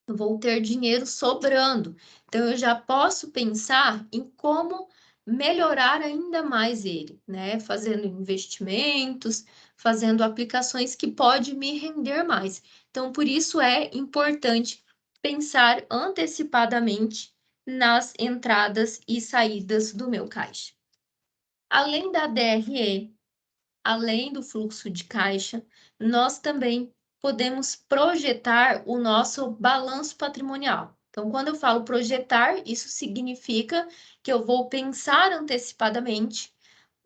Eu vou ter dinheiro sobrando. Então, eu já posso pensar em como melhorar ainda mais ele, né? Fazendo investimentos, fazendo aplicações que pode me render mais. Então, por isso é importante pensar antecipadamente nas entradas e saídas do meu caixa. Além da DRE, além do fluxo de caixa, nós também podemos projetar o nosso balanço patrimonial. Então, quando eu falo projetar, isso significa que eu vou pensar antecipadamente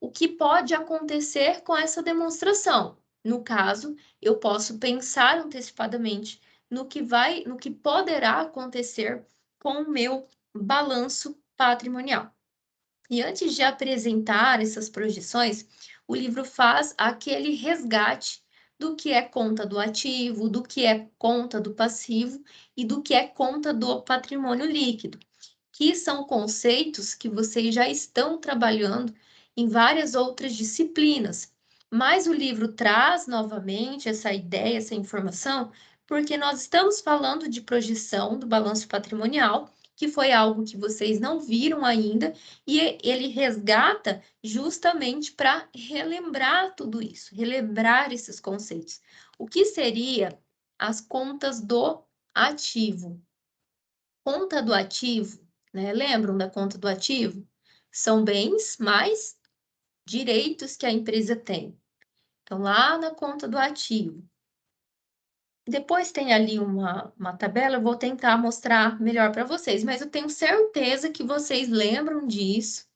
o que pode acontecer com essa demonstração. No caso, eu posso pensar antecipadamente no que poderá acontecer com o meu balanço patrimonial. E antes de apresentar essas projeções, o livro faz aquele resgate do que é conta do ativo, do que é conta do passivo e do que é conta do patrimônio líquido, que são conceitos que vocês já estão trabalhando em várias outras disciplinas. Mas o livro traz novamente essa ideia, essa informação, porque nós estamos falando de projeção do balanço patrimonial, que foi algo que vocês não viram ainda, e ele resgata justamente para relembrar tudo isso, relembrar esses conceitos. O que seria as contas do ativo? Conta do ativo, né? Lembram da conta do ativo? São bens mais direitos que a empresa tem. Então, lá na conta do ativo. Depois tem ali uma tabela, eu vou tentar mostrar melhor para vocês, mas eu tenho certeza que vocês lembram disso,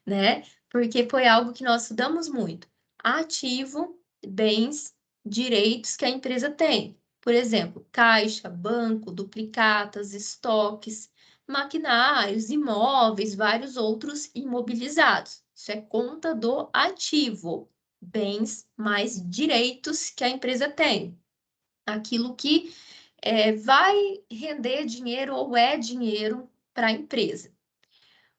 né? Porque foi algo que nós estudamos muito. Ativo, bens, direitos que a empresa tem. Por exemplo, caixa, banco, duplicatas, estoques, maquinários, imóveis, vários outros imobilizados. Isso é conta do ativo, bens mais direitos que a empresa tem. Aquilo que vai render dinheiro ou é dinheiro para a empresa.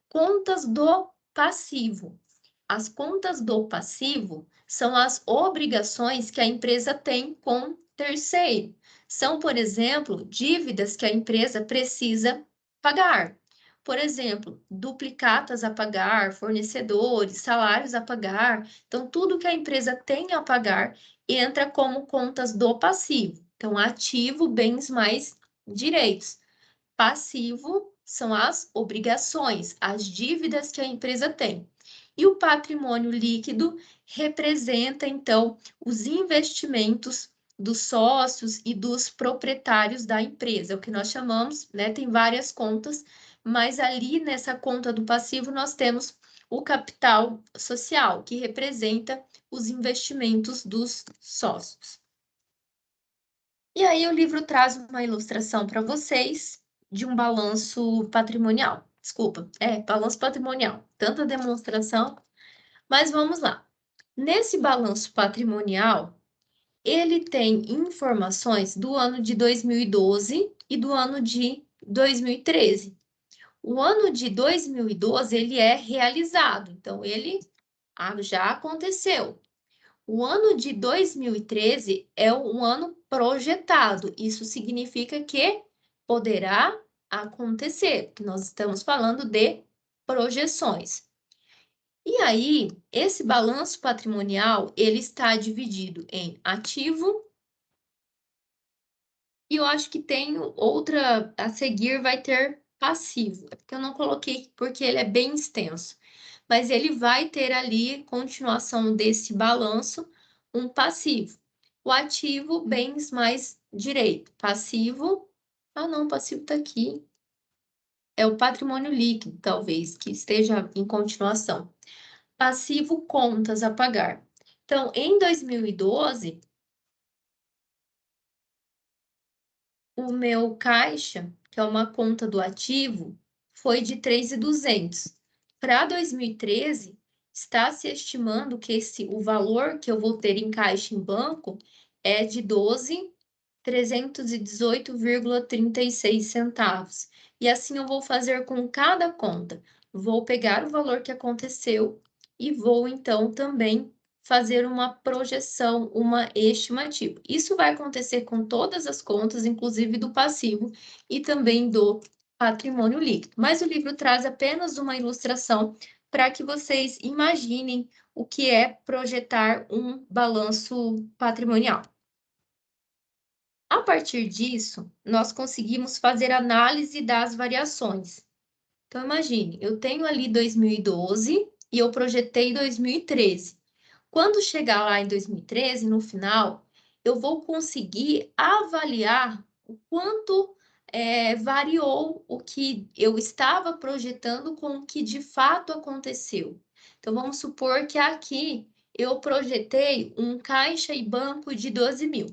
Contas do passivo. As contas do passivo são as obrigações que a empresa tem com terceiro. São, por exemplo, dívidas que a empresa precisa pagar. Por exemplo, duplicatas a pagar, fornecedores, salários a pagar. Então, tudo que a empresa tem a pagar entra como contas do passivo. Então, ativo, bens mais direitos. Passivo são as obrigações, as dívidas que a empresa tem. E o patrimônio líquido representa, então, os investimentos dos sócios e dos proprietários da empresa, é o que nós chamamos, né? Tem várias contas, mas ali nessa conta do passivo nós temos o capital social, que representa os investimentos dos sócios. E aí o livro traz uma ilustração para vocês de um balanço patrimonial. Desculpa, balanço patrimonial. Tanta demonstração, mas vamos lá. Nesse balanço patrimonial, ele tem informações do ano de 2012 e do ano de 2013. O ano de 2012, ele é realizado, então ele já aconteceu. O ano de 2013 é um ano projetado. Isso significa que poderá acontecer, que nós estamos falando de projeções. E aí, esse balanço patrimonial, ele está dividido em ativo, e eu acho que tem outra a seguir, vai ter passivo. É porque eu não coloquei, porque ele é bem extenso. Mas ele vai ter ali, continuação desse balanço, um passivo. O ativo, bens mais direito. Passivo, não, passivo está aqui. É o patrimônio líquido, talvez, que esteja em continuação. Passivo, contas a pagar. Então, em 2012, o meu caixa, que é uma conta do ativo, foi de 3.200. Para 2013, está se estimando que o valor que eu vou ter em caixa em banco é de 12.318,36 centavos. E assim eu vou fazer com cada conta. Vou pegar o valor que aconteceu e vou então também fazer uma projeção, uma estimativa. Isso vai acontecer com todas as contas, inclusive do passivo e também do patrimônio líquido. Mas o livro traz apenas uma ilustração para que vocês imaginem o que é projetar um balanço patrimonial. A partir disso, nós conseguimos fazer análise das variações. Então, imagine, eu tenho ali 2012 e eu projetei 2013. Quando chegar lá em 2013, no final, eu vou conseguir avaliar o quanto variou o que eu estava projetando com o que de fato aconteceu. Então, vamos supor que aqui eu projetei um caixa e banco de 12 mil,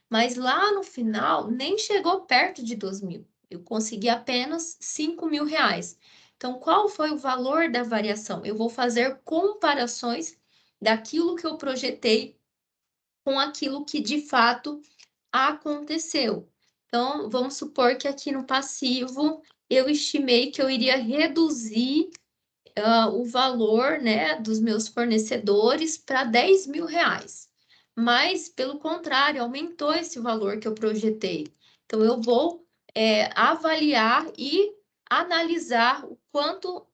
mas lá no final nem chegou perto de 12 mil. eu consegui apenas R$ 5.000. Então, qual foi o valor da variação? Eu vou fazer comparações daquilo que eu projetei com aquilo que de fato aconteceu. Então, vamos supor que aqui no passivo eu estimei que eu iria reduzir o valor, né, dos meus fornecedores para R$ 10.000. Mas, pelo contrário, aumentou esse valor que eu projetei. Então, eu vou avaliar e analisar o quanto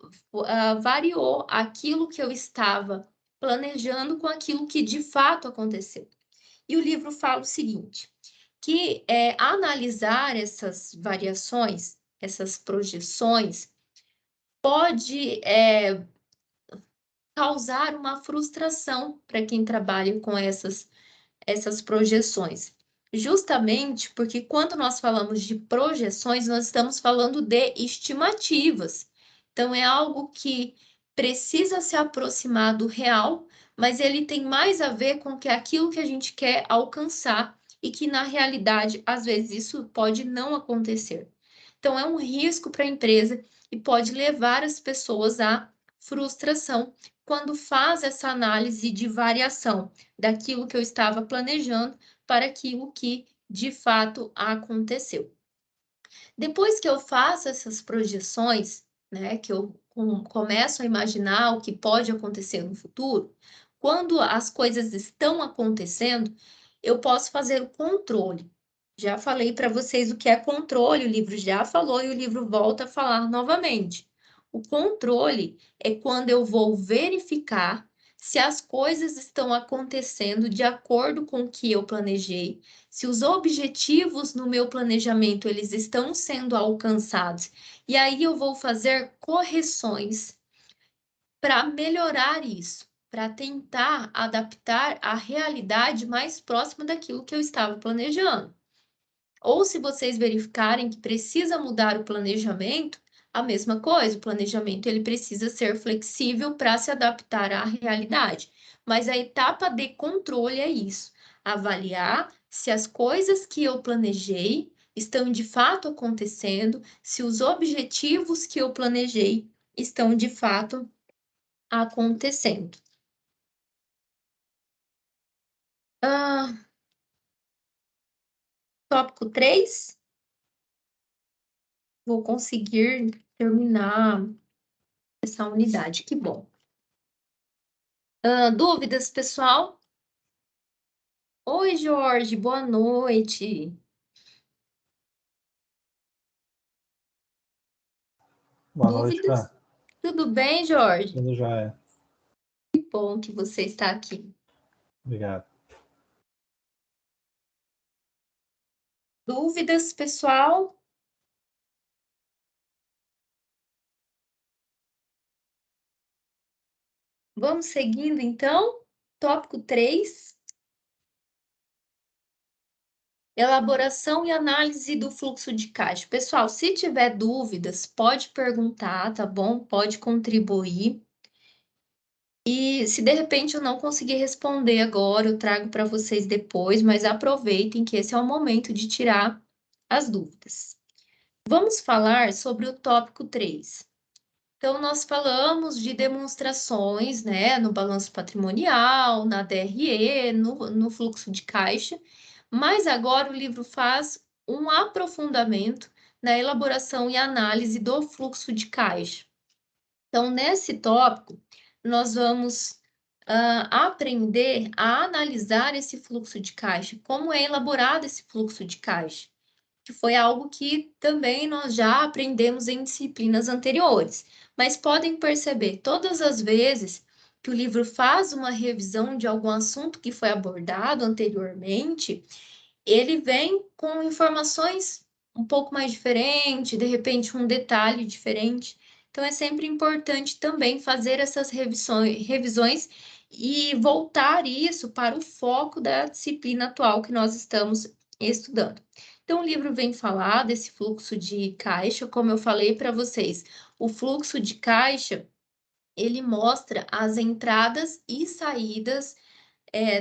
variou aquilo que eu estava planejando com aquilo que de fato aconteceu. E o livro fala o seguinte, que analisar essas variações, essas projeções, pode causar uma frustração para quem trabalha com essas projeções. Justamente porque quando nós falamos de projeções, nós estamos falando de estimativas. Então, é algo que precisa se aproximar do real, mas ele tem mais a ver com que aquilo que a gente quer alcançar e que, na realidade, às vezes isso pode não acontecer. Então, é um risco para a empresa e pode levar as pessoas à frustração quando faz essa análise de variação daquilo que eu estava planejando para aquilo que de fato aconteceu. Depois que eu faço essas projeções, né, que eu começo a imaginar o que pode acontecer no futuro, quando as coisas estão acontecendo, eu posso fazer o controle. Já falei para vocês o que é controle, o livro já falou e o livro volta a falar novamente. O controle é quando eu vou verificar se as coisas estão acontecendo de acordo com o que eu planejei, se os objetivos no meu planejamento eles estão sendo alcançados. E aí eu vou fazer correções para melhorar isso, para tentar adaptar a realidade mais próxima daquilo que eu estava planejando. Ou se vocês verificarem que precisa mudar o planejamento, a mesma coisa, o planejamento ele precisa ser flexível para se adaptar à realidade. Mas a etapa de controle é isso, avaliar se as coisas que eu planejei estão de fato acontecendo, se os objetivos que eu planejei estão de fato acontecendo. Ah, tópico 3, vou conseguir terminar essa unidade, que bom. Dúvidas, pessoal? Oi, Jorge, boa noite. Boa noite, Dúvidas? Fran. Tudo bem, Jorge? Tudo jóia. Que bom que você está aqui. Obrigado. Dúvidas, pessoal? Vamos seguindo, então? Tópico 3. Elaboração e análise do fluxo de caixa. Pessoal, se tiver dúvidas, pode perguntar, tá bom? Pode contribuir. E se de repente eu não conseguir responder agora, eu trago para vocês depois, mas aproveitem que esse é o momento de tirar as dúvidas. Vamos falar sobre o tópico 3. Então, nós falamos de demonstrações, né, no balanço patrimonial, na DRE, no fluxo de caixa, mas agora o livro faz um aprofundamento na elaboração e análise do fluxo de caixa. Então, nesse tópico, nós vamos aprender a analisar esse fluxo de caixa, como é elaborado esse fluxo de caixa, que foi algo que também nós já aprendemos em disciplinas anteriores. Mas podem perceber, todas as vezes que o livro faz uma revisão de algum assunto que foi abordado anteriormente, ele vem com informações um pouco mais diferentes, de repente um detalhe diferente. Então, é sempre importante também fazer essas revisões e voltar isso para o foco da disciplina atual que nós estamos estudando. Então, o livro vem falar desse fluxo de caixa, como eu falei para vocês, o fluxo de caixa, ele mostra as entradas e saídas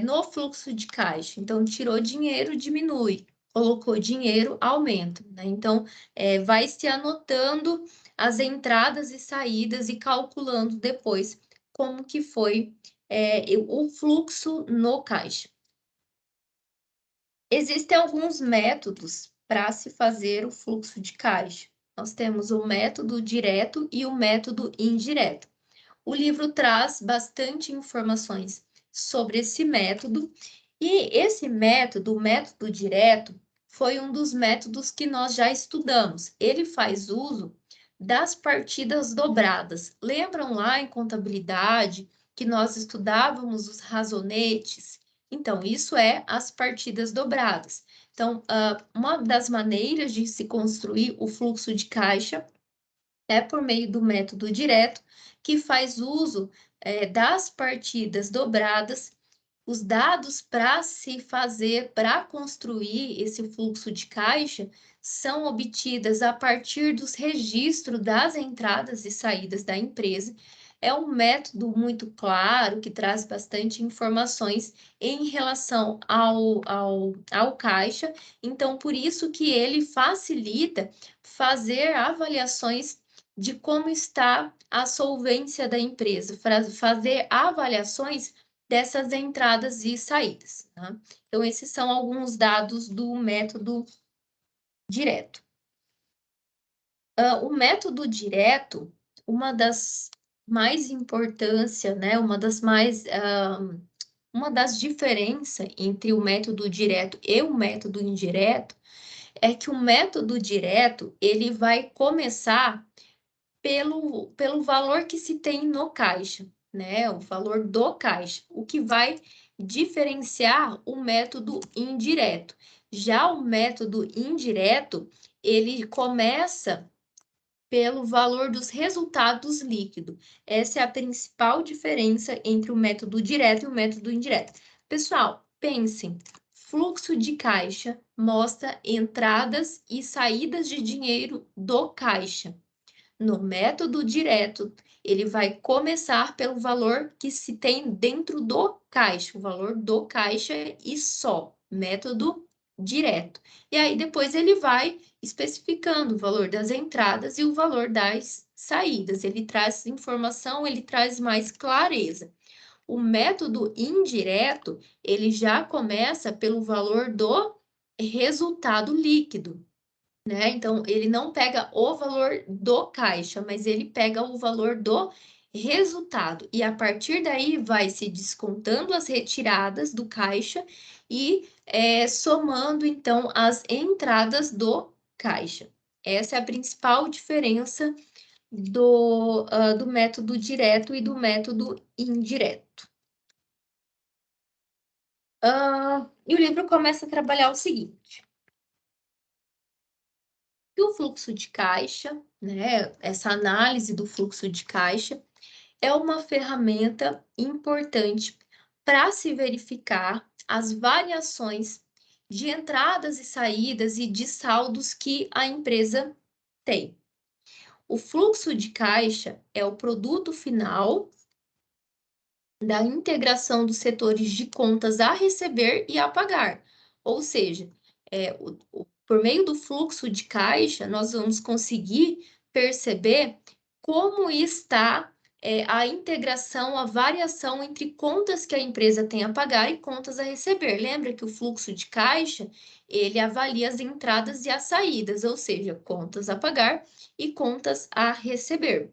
no fluxo de caixa. Então, tirou dinheiro, diminui. colocou dinheiro, aumento, né? Então, vai se anotando as entradas e saídas e calculando depois como que foi o fluxo no caixa. Existem alguns métodos para se fazer o fluxo de caixa. Nós temos o método direto e o método indireto. O livro traz bastante informações sobre esse método, e esse método, o método direto, foi um dos métodos que nós já estudamos. Ele faz uso das partidas dobradas. Lembram lá em contabilidade que nós estudávamos os razonetes? Então, isso é as partidas dobradas. Então, uma das maneiras de se construir o fluxo de caixa é por meio do método direto, que faz uso das partidas dobradas. Os dados para se fazer, para construir esse fluxo de caixa, são obtidos a partir dos registros das entradas e saídas da empresa. É um método muito claro, que traz bastante informações em relação ao caixa. Então, por isso que ele facilita fazer avaliações de como está a solvência da empresa, fazer avaliações dessas entradas e saídas, tá? Então, esses são alguns dados do método direto. O método direto, uma das mais importância, né, uma das diferenças entre o método direto e o método indireto é que o método direto, ele vai começar pelo valor que se tem no caixa, né? O valor do caixa, o que vai diferenciar o método indireto. Já o método indireto, ele começa pelo valor dos resultados líquidos. Essa é a principal diferença entre o método direto e o método indireto. Pessoal, pensem, fluxo de caixa mostra entradas e saídas de dinheiro do caixa. No método direto, ele vai começar pelo valor que se tem dentro do caixa, o valor do caixa e só, método direto. E aí depois ele vai especificando o valor das entradas e o valor das saídas. Ele traz informação, ele traz mais clareza. O método indireto, ele já começa pelo valor do resultado líquido, né? Então, ele não pega o valor do caixa, mas ele pega o valor do resultado. E a partir daí vai se descontando as retiradas do caixa e somando, então, as entradas do caixa. Essa é a principal diferença do método direto e do método indireto. E o livro começa a trabalhar o seguinte: que o fluxo de caixa, né, essa análise do fluxo de caixa, é uma ferramenta importante para se verificar as variações de entradas e saídas e de saldos que a empresa tem. O fluxo de caixa é o produto final da integração dos setores de contas a receber e a pagar. Ou seja, por meio do fluxo de caixa, nós vamos conseguir perceber como está a integração, a variação entre contas que a empresa tem a pagar e contas a receber. Lembra que o fluxo de caixa, ele avalia as entradas e as saídas, ou seja, contas a pagar e contas a receber.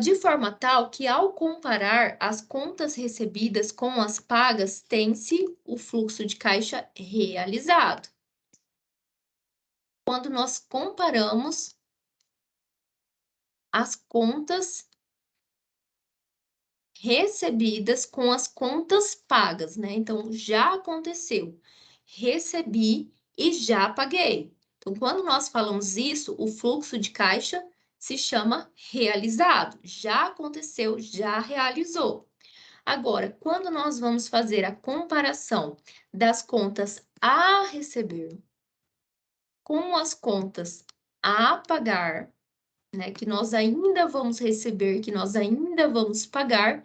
De forma tal que, ao comparar as contas recebidas com as pagas, tem-se o fluxo de caixa realizado. Quando nós comparamos as contas recebidas com as contas pagas, né? Então, já aconteceu, recebi e já paguei. Então, quando nós falamos isso, o fluxo de caixa se chama realizado. Já aconteceu, já realizou. Agora, quando nós vamos fazer a comparação das contas a receber com as contas a pagar, né, que nós ainda vamos receber, que nós ainda vamos pagar,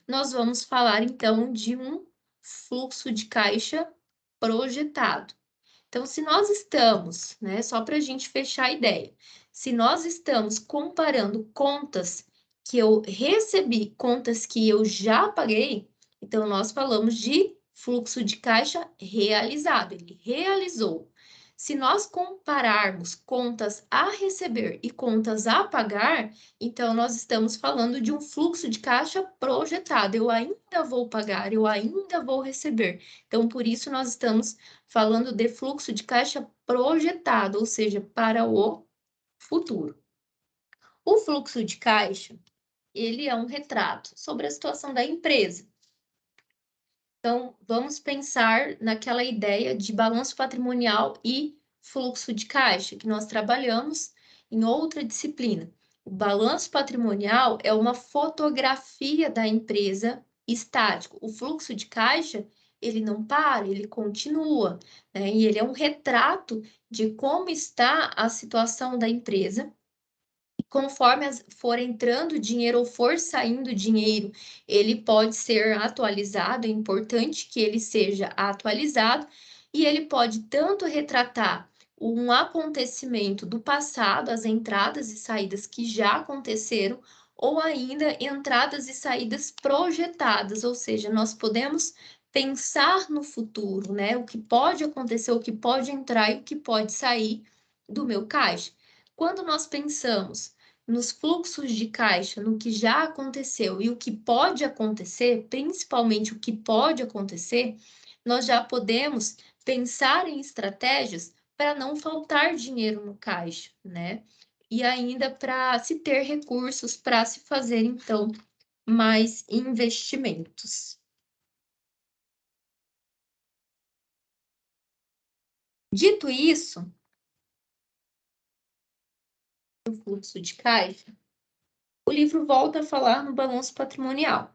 nós vamos falar então de um fluxo de caixa projetado. Então, se nós estamos, né, só para a gente fechar a ideia, se nós estamos comparando contas que eu recebi, contas que eu já paguei, então nós falamos de fluxo de caixa realizado, ele realizou. Se nós compararmos contas a receber e contas a pagar, então nós estamos falando de um fluxo de caixa projetado. Eu ainda vou pagar, eu ainda vou receber. Então, por isso nós estamos falando de fluxo de caixa projetado, ou seja, para o futuro. O fluxo de caixa, ele é um retrato sobre a situação da empresa. Então, vamos pensar naquela ideia de balanço patrimonial e fluxo de caixa, que nós trabalhamos em outra disciplina. O balanço patrimonial é uma fotografia da empresa estático. O fluxo de caixa, ele não para, ele continua, né? E ele é um retrato de como está a situação da empresa. Conforme for entrando dinheiro ou for saindo dinheiro, ele pode ser atualizado, é importante que ele seja atualizado, e ele pode tanto retratar um acontecimento do passado, as entradas e saídas que já aconteceram, ou ainda entradas e saídas projetadas, ou seja, nós podemos pensar no futuro, né? O que pode acontecer, o que pode entrar e o que pode sair do meu caixa. Quando nós pensamos nos fluxos de caixa, no que já aconteceu e o que pode acontecer, principalmente o que pode acontecer, nós já podemos pensar em estratégias para não faltar dinheiro no caixa, né? E ainda para se ter recursos para se fazer, então, mais investimentos. Dito isso, o fluxo de caixa, o livro volta a falar no balanço patrimonial.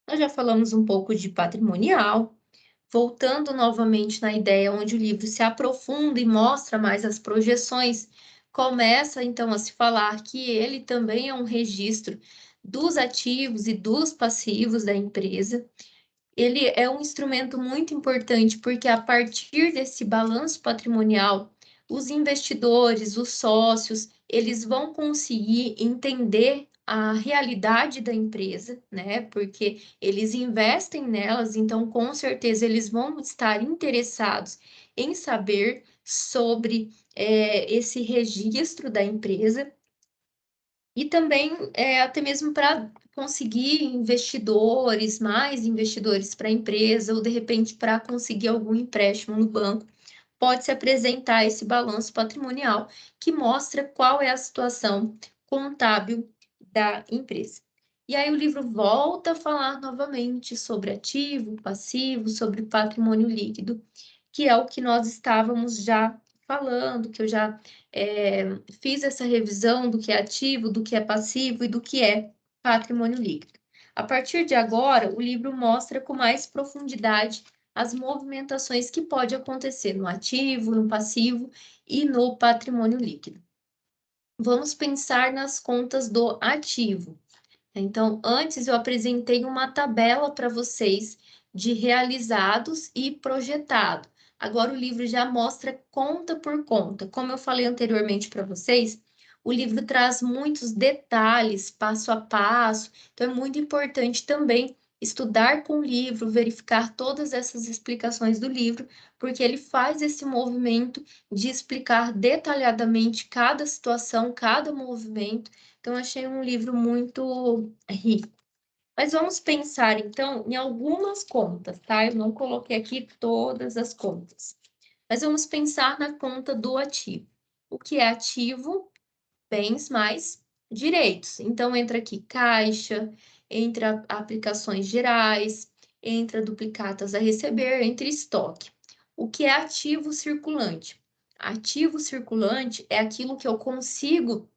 Nós já falamos um pouco de patrimonial, voltando novamente na ideia onde o livro se aprofunda e mostra mais as projeções, começa então a se falar que ele também é um registro dos ativos e dos passivos da empresa. Ele é um instrumento muito importante porque a partir desse balanço patrimonial, os investidores, os sócios, eles vão conseguir entender a realidade da empresa, né? Porque eles investem nelas, então com certeza eles vão estar interessados em saber sobre esse registro da empresa e também até mesmo para conseguir investidores, mais investidores para a empresa, ou de repente para conseguir algum empréstimo no banco, pode-se apresentar esse balanço patrimonial que mostra qual é a situação contábil da empresa. E aí o livro volta a falar novamente sobre ativo, passivo, sobre patrimônio líquido, que é o que nós estávamos já falando, que eu já fiz essa revisão do que é ativo, do que é passivo e do que é patrimônio líquido. A partir de agora, o livro mostra com mais profundidade as movimentações que pode acontecer no ativo, no passivo e no patrimônio líquido. Vamos pensar nas contas do ativo. Então, antes eu apresentei uma tabela para vocês de realizados e projetado. Agora o livro já mostra conta por conta. Como eu falei anteriormente para vocês, o livro traz muitos detalhes, passo a passo. Então, é muito importante também estudar com o livro, verificar todas essas explicações do livro, porque ele faz esse movimento de explicar detalhadamente cada situação, cada movimento. Então, achei um livro muito rico. Mas vamos pensar, então, em algumas contas, tá? Eu não coloquei aqui todas as contas. Mas vamos pensar na conta do ativo. O que é ativo? Bens mais direitos. Então, entra aqui caixa, entra aplicações gerais, entra duplicatas a receber, entra estoque. O que é ativo circulante? Ativo circulante é aquilo que eu consigo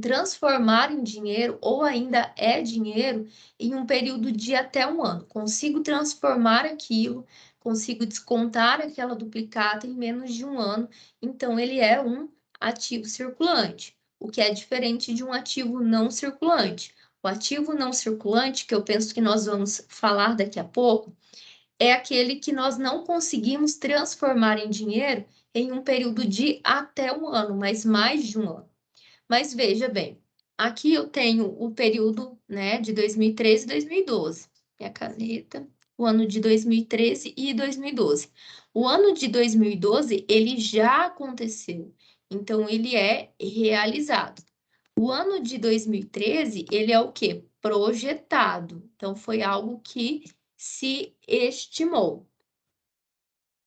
transformar em dinheiro ou ainda é dinheiro em um período de até um ano. Consigo transformar aquilo, consigo descontar aquela duplicata em menos de um ano, então ele é um ativo circulante, o que é diferente de um ativo não circulante. O ativo não circulante, que eu penso que nós vamos falar daqui a pouco, é aquele que nós não conseguimos transformar em dinheiro em um período de até um ano, mas mais de um ano. Mas veja bem, aqui eu tenho o período, né, de 2013 e 2012. Minha caneta, o ano de 2013 e 2012. O ano de 2012, ele já aconteceu, então ele é realizado. O ano de 2013, ele é o quê? Projetado. Então, foi algo que se estimou.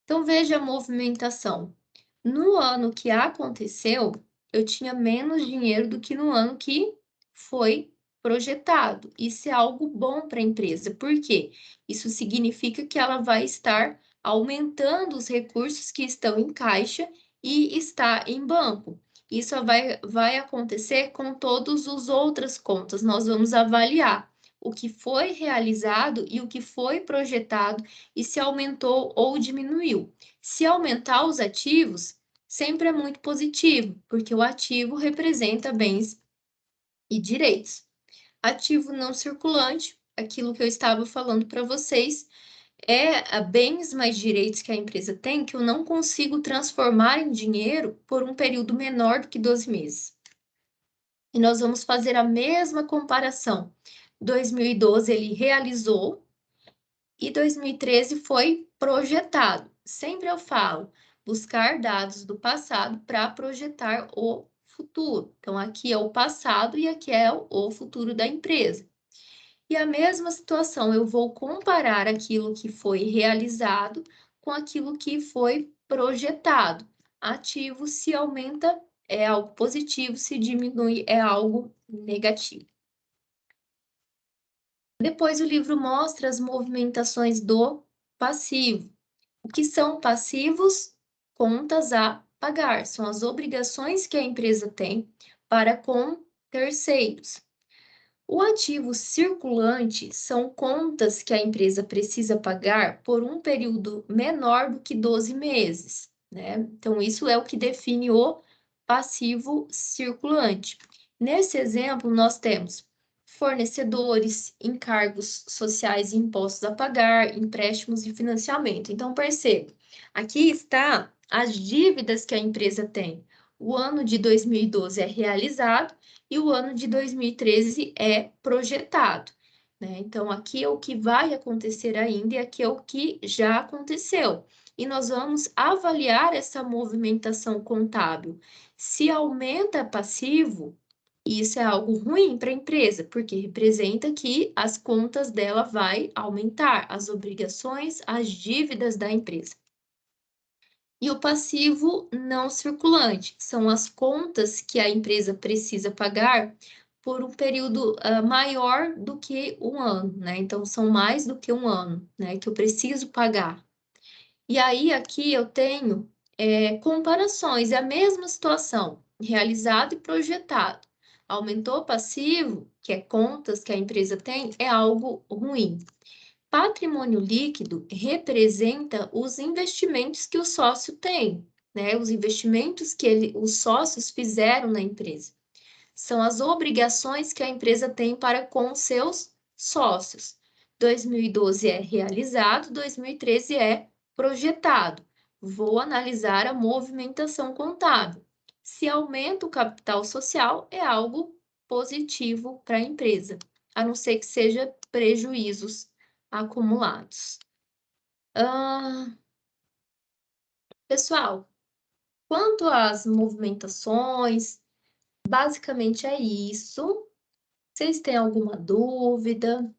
Então, veja a movimentação. No ano que aconteceu, eu tinha menos dinheiro do que no ano que foi projetado. Isso é algo bom para a empresa, porque isso significa que ela vai estar aumentando os recursos que estão em caixa e está em banco. Isso vai acontecer com todas as outras contas. Nós vamos avaliar o que foi realizado e o que foi projetado e se aumentou ou diminuiu. Se aumentar os ativos, sempre é muito positivo, porque o ativo representa bens e direitos. Ativo não circulante, aquilo que eu estava falando para vocês, é bens mais direitos que a empresa tem que eu não consigo transformar em dinheiro por um período menor do que 12 meses. E nós vamos fazer a mesma comparação. 2012 ele realizou e 2013 foi projetado. Sempre eu falo, buscar dados do passado para projetar o futuro. Então, aqui é o passado e aqui é o futuro da empresa. E a mesma situação, eu vou comparar aquilo que foi realizado com aquilo que foi projetado. Ativo, se aumenta, é algo positivo, se diminui, é algo negativo. Depois o livro mostra as movimentações do passivo. O que são passivos? Contas a pagar. São as obrigações que a empresa tem para com terceiros. O ativo circulante são contas que a empresa precisa pagar por um período menor do que 12 meses, né? Então, isso é o que define o passivo circulante. Nesse exemplo, nós temos fornecedores, encargos sociais e impostos a pagar, empréstimos e financiamento. Então, perceba, aqui está as dívidas que a empresa tem. O ano de 2012 é realizado e o ano de 2013 é projetado, né? Então, aqui é o que vai acontecer ainda e aqui é o que já aconteceu. E nós vamos avaliar essa movimentação contábil. Se aumenta passivo, isso é algo ruim para a empresa, porque representa que as contas dela vai aumentar, as obrigações, as dívidas da empresa. E o passivo não circulante, são as contas que a empresa precisa pagar por um período maior do que um ano, né? Então, são mais do que um ano, né? Que eu preciso pagar. E aí, aqui eu tenho comparações, é a mesma situação, realizado e projetado. Aumentou o passivo, que é contas que a empresa tem, é algo ruim. Patrimônio líquido representa os investimentos que o sócio tem, né? Os investimentos que os sócios fizeram na empresa. São as obrigações que a empresa tem para com seus sócios. 2012 é realizado, 2013 é projetado. Vou analisar a movimentação contábil. Se aumenta o capital social, é algo positivo para a empresa, a não ser que seja prejuízos acumulados. Pessoal, quanto às movimentações, basicamente é isso. Vocês têm alguma dúvida?